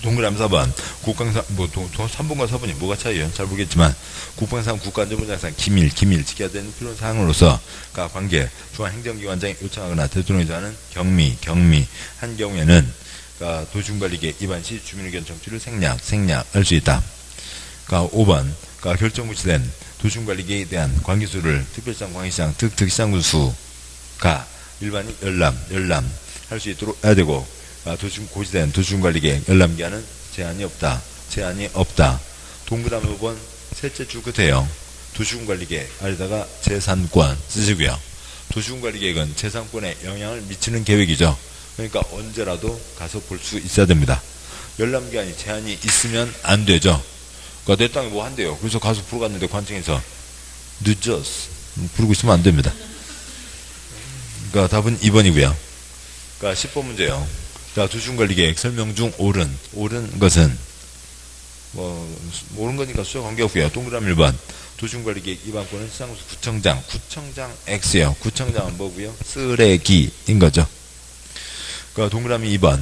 동그라미 4번. 3번과 4번이 뭐가 차이예요? 잘 모르겠지만 국방상 국가안전보장상 기밀 지켜야 되는 필요한 사항으로서 그러니까 관계 중앙 행정기관장이 요청하거나 대통령이 정하는 경미한 경우에는 그러니까 도시관리계획 위반 시 주민 의견 청취를 생략할 수 있다. 그러니까 5번. 그러니까 결정 무시된 도시관리계획에 대한 관계수를 특별시장, 광역시장, 특시장 군수가 일반인 열람 할 수 있도록 해야 되고, 고시된 도시관리계획 열람기한은 제한이 없다. 동그라미 5번 셋째 줄 끝에요. 도시관리계획 아래다가 재산권 쓰시고요. 도시관리계획은 재산권에 영향을 미치는 계획이죠. 그러니까 언제라도 가서 볼 수 있어야 됩니다. 열람기한이 제한이 있으면 안 되죠. 그러니까 내 땅에 뭐 한대요. 그래서 가서 보러 갔는데 관청에서 늦었어. 부르고 있으면 안 됩니다. 그러니까 답은 2번이고요. 그러니까 10번 문제요. 자, 도시관리계획 설명 중 옳은 것은 옳은 거니까 수와 관계없고요. 동그라미 1번. 도시관리계획 위반권은 시장구수 구청장 X예요. 구청장은 뭐고요? 쓰레기인 거죠. 그러니까 동그라미 2번.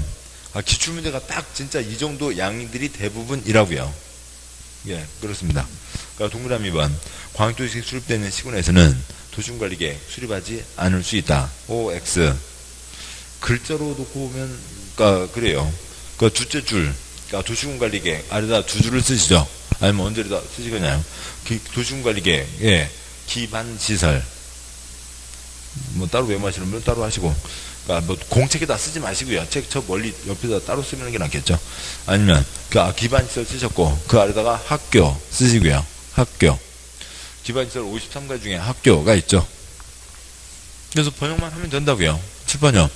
기출문제가 딱 진짜 이 정도 양들이 대부분이라고요. 예, 그렇습니다. 그러니까 동그라미 2번. 광역도시계획 수립되는 시군에서는 도시관리계획 수립하지 않을 수 있다. OX. 글자로 놓고 보면, 그러니까 그래요. 그 둘째 줄, 그러니까 도시군관리계획 아래다 두 줄을 쓰시죠. 아니면 언제다 쓰시겠나요? 도시군관리계획, 예, 기반시설. 따로 외우시는 분은 따로 하시고. 그러니까 공책에다 쓰지 마시고요. 책 저 멀리 옆에다 따로 쓰는 게 낫겠죠. 아니면 기반시설 쓰셨고 그 아래다가 학교 쓰시고요. 학교. 기반시설 53가지 중에 학교가 있죠. 그래서 번역만 하면 된다고요. 7번이요.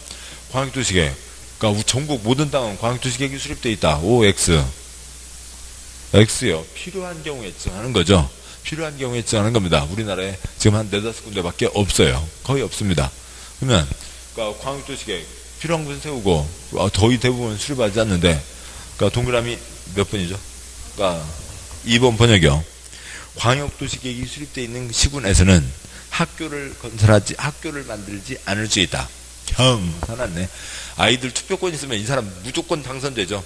광역도시계획. 그러니까 전국 모든 땅은 광역도시계획이 수립되어 있다. OX. X요. 필요한 경우에 지정하는 거죠. 필요한 경우에 지정하는 겁니다. 우리나라에 지금 한 4-5군데밖에 없어요. 거의 없습니다. 그러면 그러니까 광역도시계획 필요한 곳에 세우고 거의 대부분 수립하지 않는데, 그러니까 동그라미 몇 번이죠? 그러니까 2번 번역이요. 광역도시계획이 수립되어 있는 시군에서는 학교를 만들지 않을 수 있다. 화났네. 아이들 투표권 있으면 이 사람 무조건 당선되죠.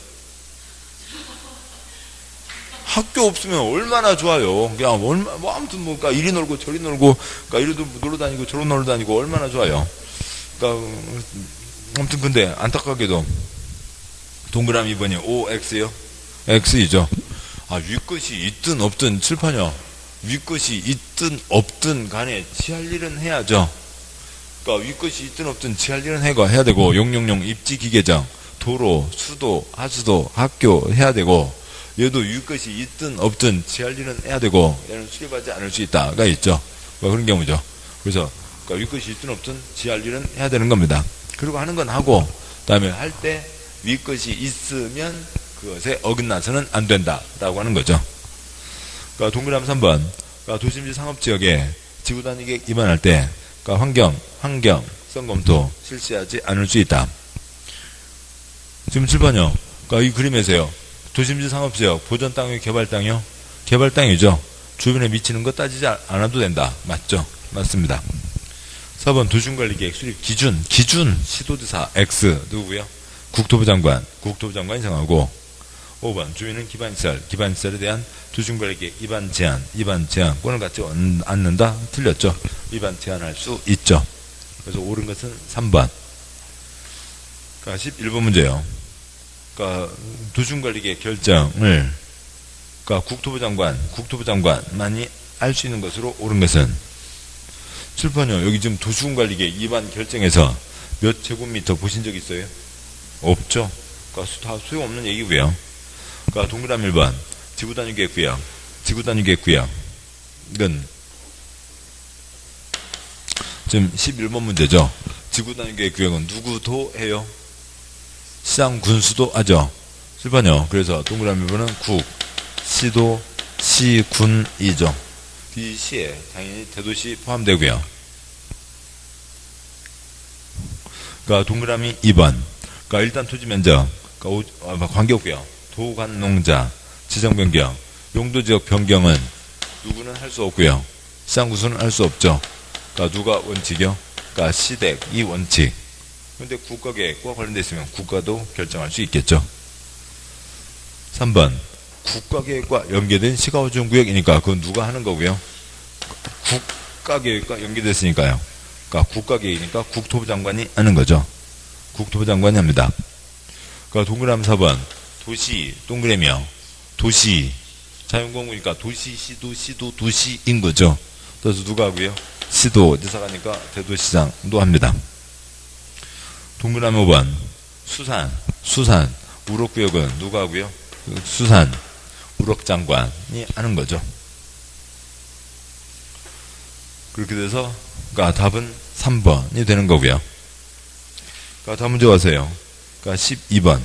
학교 없으면 얼마나 좋아요. 그냥 아무튼 그러니까 이리 놀고 저리 놀고, 그러니까 이리도 놀러 다니고 저로 놀러 다니고 얼마나 좋아요. 그러니까 아무튼 근데 안타깝게도 동그라미 2번이 OX요? X이죠. 아, 위 것이 있든 없든 칠판이요. 위 것이 있든 없든 간에 지할 일은 해야죠. 그러니까 위 것이 있든 없든 지할 일은 해야 되고, 000 입지 기계장, 도로, 수도, 하수도, 학교 해야 되고, 얘도 위 것이 있든 없든 지할 일은 해야 되고, 얘는 수립하지 않을 수 있다가 있죠. 뭐 그런 경우죠. 그래서 그러니까 위 것이 있든 없든 지할 일은 해야 되는 겁니다. 그리고 하는 건 하고, 그다음에 할 때 위 것이 있으면 그것에 어긋나서는 안 된다라고 하는 거죠. 그러니까 동그라미 3번. 그러니까 도심지 상업지역에 지구단위계 입안할 때, 그러니까 환경성 검토 실시하지 않을 수 있다. 지금 7번이요. 그러니까 이 그림에서요. 도심지 상업지역 보전 땅이 개발 땅이요. 개발 땅이죠. 주변에 미치는 거 따지지 않아도 된다. 맞죠? 맞습니다. 4번 도심관리계획 수립 기준 시도지사 X 누구고요? 국토부 장관이 정하고. 5번 주민은 기반시설에 대한 도심관리계획 위반 제한권을 갖지 않는다. 틀렸죠. 위반 제한할 수 있죠. 그래서 옳은 것은 3번. 그러니까 11번 문제요. 그러니까 도심관리계획 결정을 그러니까 국토부 장관만이 알 수 있는 것으로 옳은 것은 7번이요. 여기 지금 도시군관리계획 위반 결정에서 몇 제곱미터 보신 적 있어요? 없죠. 그러니까 다 소용없는 얘기고요. 그러니까 동그라미 1번 지구단위계획구역 이건 지금 11번 문제죠. 지구단위계획구역은 누구도 해요? 시장 군수도 하죠. 7번이요. 그래서 동그라미 1번은 국, 시도, 시, 군이죠. 이 시에 당연히 대도시 포함되고요. 그러니까 동그라미 2번. 그러니까 일단 토지 면적, 그러니까 관계 없고요. 도관 농자, 지정 변경, 용도 지역 변경은 누구는 할 수 없고요. 시장 구수는 할 수 없죠. 그러니까 누가 원칙이요? 그러니까 시댁 이 원칙. 근데 국가계획과 관련돼 있으면 국가도 결정할 수 있겠죠. 3번. 국가계획과 연계된 시가보존구역이니까 그건 누가 하는 거고요. 국가계획과 연계됐으니까요. 그러니까 국가계획이니까 국토부 장관이 하는 거죠. 국토부 장관이 합니다. 그러니까 동그라미 4번. 도시, 동그라미요. 도시. 자연공구니까 도시, 시도, 도시인 거죠. 그래서 누가 하고요? 시도, 지사가니까 대도시장도 합니다. 동그라미 5번. 수산. 우럭구역은 누가 하고요? 수산. 우럭장관이 하는 거죠. 그렇게 돼서 그러니까 답은 3번이 되는 거고요. 그러니까 다음 문제 가세요. 그러니까 12번.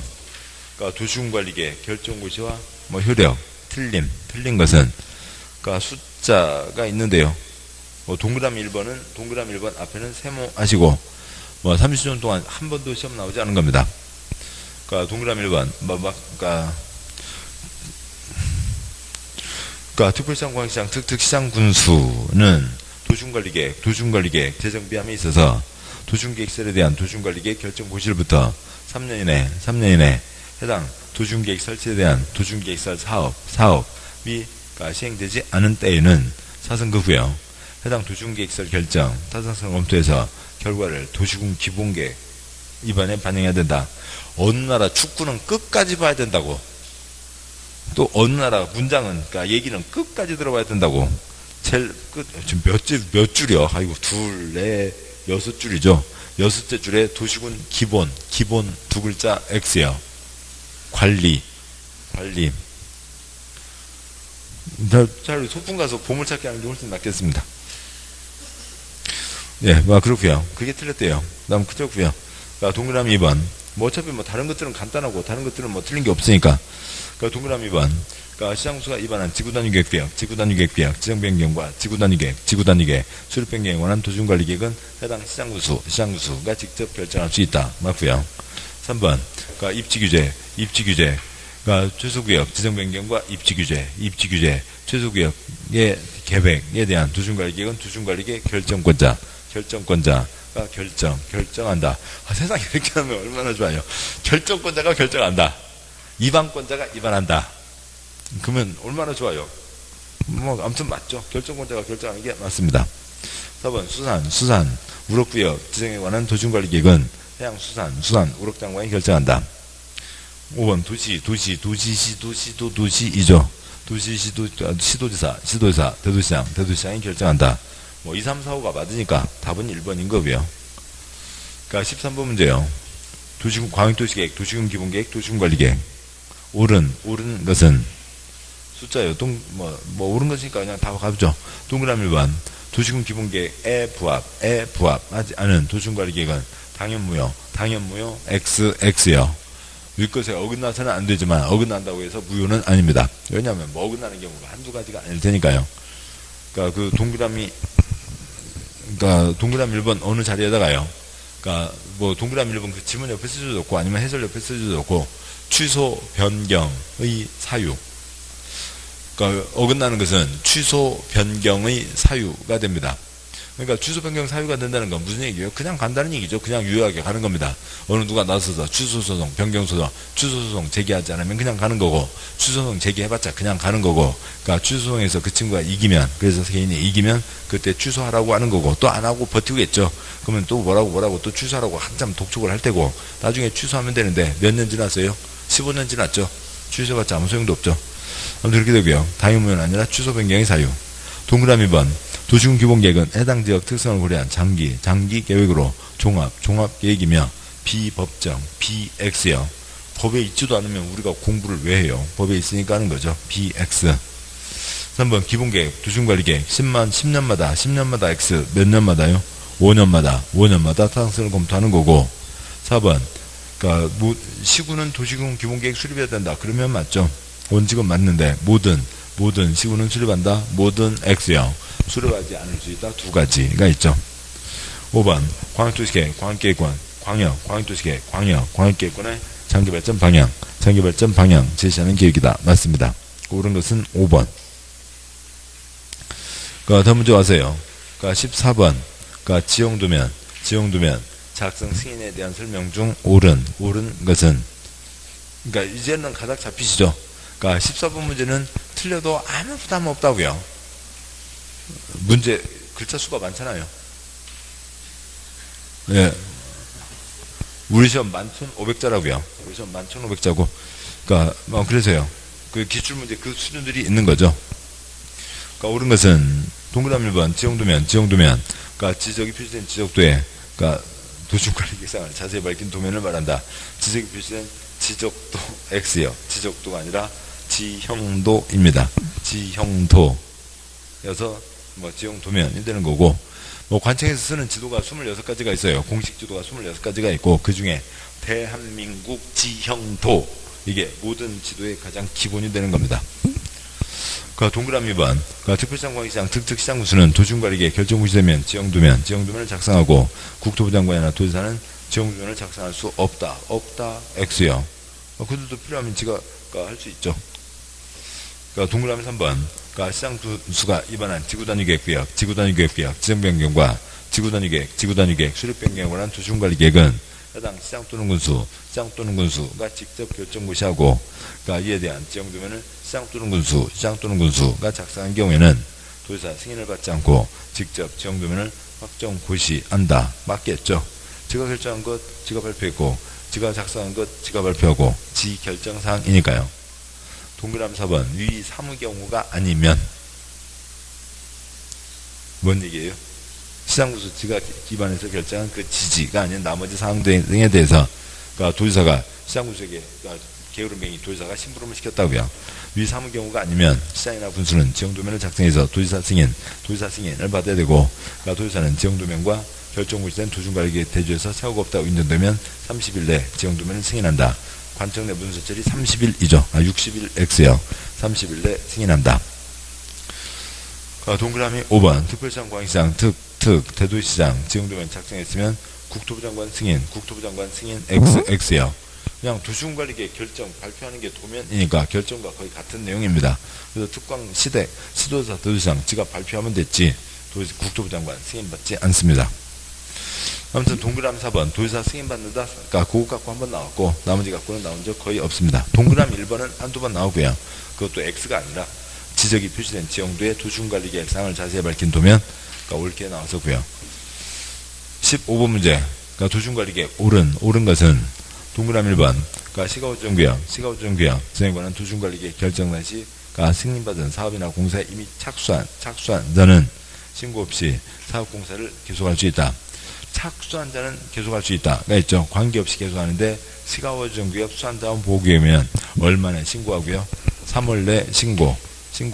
그러니까 도시군관리계 결정고시와 효력 틀린 것은 그러니까 숫자가 있는데요. 동그라미 1번 앞에는 세모하시고 30년 동안 한 번도 시험 나오지 않은 겁니다. 그러니까 동그라미 1번 그러니까 특별시장, 광역시장, 특특시장 군수는 도시군관리계획 재정비함에 있어서 도시군계획설에 대한 도시군관리계획 결정 고시일부터 3년 이내 해당 도시군계획 설치에 대한 도시군계획설 사업이 시행되지 않은 때에는 사선거고요. 해당 도시군계획설 결정 타당성 검토해서 결과를 도시군 기본계획 입안에 반영해야 된다. 어느 나라 축구는 끝까지 봐야 된다고. 또 어느 나라 문장은 그러니까 얘기는 끝까지 들어봐야 된다고. 제일 끝 지금 몇 줄이요? 아이고 2, 4, 6줄이죠. 6째 줄에 도시군 기본 두 글자 X요. 관리. 자, 소풍 가서 보물찾기 하는 게 훨씬 낫겠습니다. 예, 그렇고요. 그게 틀렸대요. 그다음 그렇고요. 동그라미 2번. 어차피 다른 것들은 간단하고 다른 것들은 틀린 게 없으니까. 동그라미 2번. 시장구수가 입안한 지구단위계획, 지정변경과 지구단위계획, 수립변경에 관한 도시군관리계획은 해당 시장구수가 직접 결정할 수 있다. 맞고요. 3번. 입지규제. 최소구역, 지정변경과 입지규제, 최소구역의 계획에 대한 도시군관리계획은 도시군관리계획 결정권자가 결정한다. 세상에 이렇게 하면 얼마나 좋아요. 결정권자가 결정한다. 입안권자가 입안한다. 그러면 얼마나 좋아요. 아무튼 맞죠. 결정권자가 결정하는 게 맞습니다. 4번 수산 우럭구역 지정에 관한 도시관리계획은 해양수산, 우럭장관이 결정한다. 5번 도시시도지사, 대도시장이 결정한다. 뭐 2, 3, 4, 5가 맞으니까 답은 1번인 거고요. 그러니까 13번 문제요. 광역도시계획, 도시군기본계획, 도시군관리계획. 옳은 것은 숫자요. 옳은 것이니까 그냥 다 가보죠. 동그라미 1번. 도시군기본계획에 부합하지 않은 도시군관리계획은 당연무효, XX요. 윗것에 어긋나서는 안 되지만 어긋난다고 해서 무효는 아닙니다. 왜냐하면 뭐 어긋나는 경우가 한두 가지가 아닐 테니까요. 그러니까 그 동그라미 1번 어느 자리에다가요. 그러니까 뭐 동그라미 1번 그 지문 옆에 쓰셔도 좋고 아니면 해설 옆에 쓰셔도 좋고 취소 변경의 사유. 그러니까 어긋나는 것은 취소 변경의 사유가 됩니다. 그러니까 취소 변경 사유가 된다는 건 무슨 얘기예요? 그냥 간다는 얘기죠. 그냥 유효하게 가는 겁니다. 어느 누가 나서서 취소소송, 변경소송, 취소소송 제기하지 않으면 그냥 가는 거고, 취소소송 제기해봤자 그냥 가는 거고, 그러니까 취소소송에서 그 친구가 이기면, 그래서 개인이 이기면 그때 취소하라고 하는 거고, 또 안 하고 버티고겠죠. 그러면 또 뭐라고 또 취소하라고 한참 독촉을 할 테고, 나중에 취소하면 되는데 몇 년 지났어요? 15년 지났죠. 취소해봤자 아무 소용도 없죠. 아무튼 그렇게 되고요. 당연무효는 아니라 취소 변경의 사유. 동그라미 2번. 도시군기본계획은 해당 지역 특성을 고려한 장기 계획으로 종합계획이며 비법정, BX요. 법에 있지도 않으면 우리가 공부를 왜 해요? 법에 있으니까 하는 거죠. BX. 3번 기본계획, 도시군관리계획 10년마다 X 몇 년마다요? 5년마다 타당성을 검토하는 거고. 4번 그러니까 시군은 도시군 기본계획 수립해야 된다. 그러면 맞죠. 원칙은 맞는데 모든 시군은 수립한다. 모든 X요. 수립하지 않을 수 있다. 두 가지가 있죠. 5번 광역도시계획, 광역도시계획, 광역계획권의 장기발전 방향 제시하는 계획이다. 맞습니다. 옳은 것은 5번. 다음 문제 와서요. 14번 지형도면 작성 승인에 대한 설명 중 옳은 것은, 그러니까 이제는 가닥 잡히시죠. 14번 문제는 틀려도 아무 부담 없다고요. 문제 글자 수가 많잖아요. 예. 우리 시험 11,500자라고요. 우리 시험 11,500자고. 그래서요. 그 기출문제 그 수준들이 있는 거죠. 옳은 것은 동그라미 1번 지형도면. 지적이 표시된 지적도에, 도시관리 계획상을 자세히 밝힌 도면을 말한다. 지적이 표시된 지적도 X요. 지적도가 아니라 지형도입니다. 지형도여서 지형도면이 되는 거고, 관청에서 쓰는 지도가 26가지가 있어요. 공식 지도가 26가지가 있고, 그 중에 대한민국 지형도, 이게 모든 지도의 가장 기본이 되는 겁니다. 동그라미 2번 특별시장관시장 특특시장 구수는 도시군관리계획 결정무시 되면 지형도면을 작성하고, 국토부 장관이나 도지사는 지형도면을 작성할 수 없다. X요. 그들도 필요하면 지가 할 수 있죠. 동그라미 3번 시장 구수가 위반한 지구단위계획구역, 지정변경과 지구단위계획, 수립변경에 관한 도시군관리계획은 해당 시장 또는 군수가 직접 결정무시하고, 이에 대한 지형도면을 시장 또는 군수가 작성한 경우에는 도지사 승인을 받지 않고 직접 지형도면을 확정 고시한다. 맞겠죠? 지가 결정한 것 지가 발표했고, 지가 작성한 것 지가 발표하고, 지 결정사항이니까요. 동그라미 4번 위 사무 경우가 아니면, 뭔 얘기예요? 시장구수 지가 기반해서 결정한 그 지지가 아닌 나머지 사항 등에 대해서 도지사가 시장구수에게 게으름뱅이 도지사가 심부름을 시켰다고요. 위 사무 경우가 아니면 시장이나 군수는 지형도면을 작성해서 도지사 승인을 받아야 되고, 도지사는 지형도면과 결정무시된 도시군관리계획 대조에서 사고가 없다고 인정되면 30일 내 지형도면을 승인한다. 관청 내 문서철이 30일이죠. 60일 X요. 30일 내 승인한다. 동그라미 5번 특별시장, 광역시장, 대도시장 지형도면 작성했으면 국토부 장관 승인 X요. 그냥 도시군관리계획 결정 발표하는 게 도면이니까 결정과 거의 같은 내용입니다. 그래서 특광 시도지사, 대도시장 지가 발표하면 됐지 국토부 장관 승인받지 않습니다. 아무튼 동그라미 4번 도지사 승인받는다. 그거 갖고 한 번 나왔고, 나머지 갖고는 나온 적 거의 없습니다. 동그라미 1번은 한두 번 나오고요. 그것도 X가 아니라 지적이 표시된 지형도의 도시군관리계획 사항을 자세히 밝힌 도면 옳게 나왔었고요. 15번 문제. 그러니까 도중관리계획 옳은 것은 동그라미 1번. 그러니까 시가우정구역 진행에 관한 도중관리계획 결정난 시 승인받은 사업이나 공사에 이미 착수한 자는 신고 없이 사업공사를 계속할 수 있다. 착수한 자는 계속할 수 있다가 있죠. 관계없이 계속하는데 시가우정구역 수산자원 보호구역이면 얼마나 신고하고요. 3월 내 신고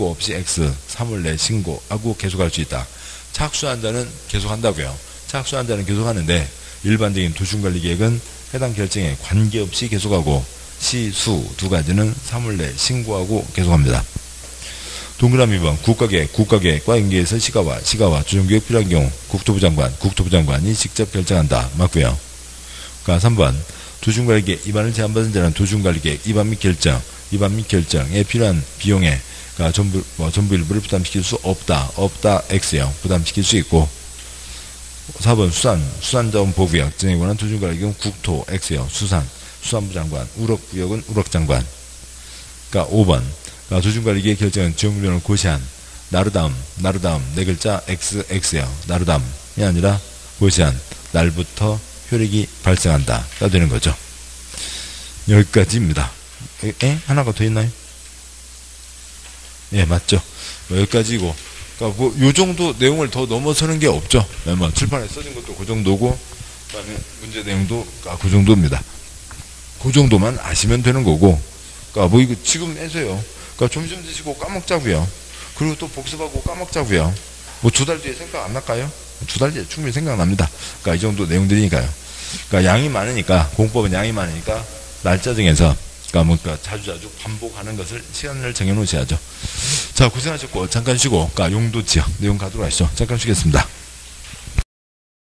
없이 X 3월 내 신고하고 계속할 수 있다. 착수한 자는 계속한다고요. 착수한 자는 계속하는데 일반적인 도중관리계획은 해당 결정에 관계없이 계속하고 시, 수 두 가지는 3월 내 신고하고 계속합니다. 동그라미 2번 국가계획과 연계해서 시가와 조정구역 필요한 경우 국토부 장관이 직접 결정한다. 맞고요. 그러니까 3번 도중관리계획 위반을 제한받은 자는 도중관리계획 위반 및 결정에 필요한 비용에 그러니까 전부 일부를 부담시킬 수 없다. X요. 부담시킬 수 있고 4번 수산자원 보호구역 진행에 관한 도중관리계획은 국토 X요. 수산부 장관, 우럭구역은 우럭장관. 그러니까 5번 그러니까 도중관리계획 결정은 지역민원을 고시한 나르다움 네 글자 X요. 나르다움이 아니라 고시한 날부터 효력이 발생한다가 되는 거죠. 여기까지입니다. 하나가 더 있나요? 예, 맞죠. 여기까지고 그러니까 요 정도 내용을 더 넘어서는 게 없죠. 칠판에 써진 것도 그 정도고 그다음에 문제 내용도 그 정도입니다. 그 정도만 아시면 되는 거고 그러니까 이거 지금 해서요. 그러니까 점심 드시고 까먹자고요. 그리고 또 복습하고 까먹자고요. 2달 뒤에 생각 안 날까요? 2달 뒤에 충분히 생각납니다. 그러니까 이 정도 내용들이니까요. 그러니까 양이 많으니까 공법은 양이 많으니까 날짜 정해서 그러니까 자주 반복하는 것을 시간을 정해 놓으셔야죠. 자, 고생하셨고 잠깐 쉬고 그러니까 용도 지역 내용 가도록 하시죠. 잠깐 쉬겠습니다.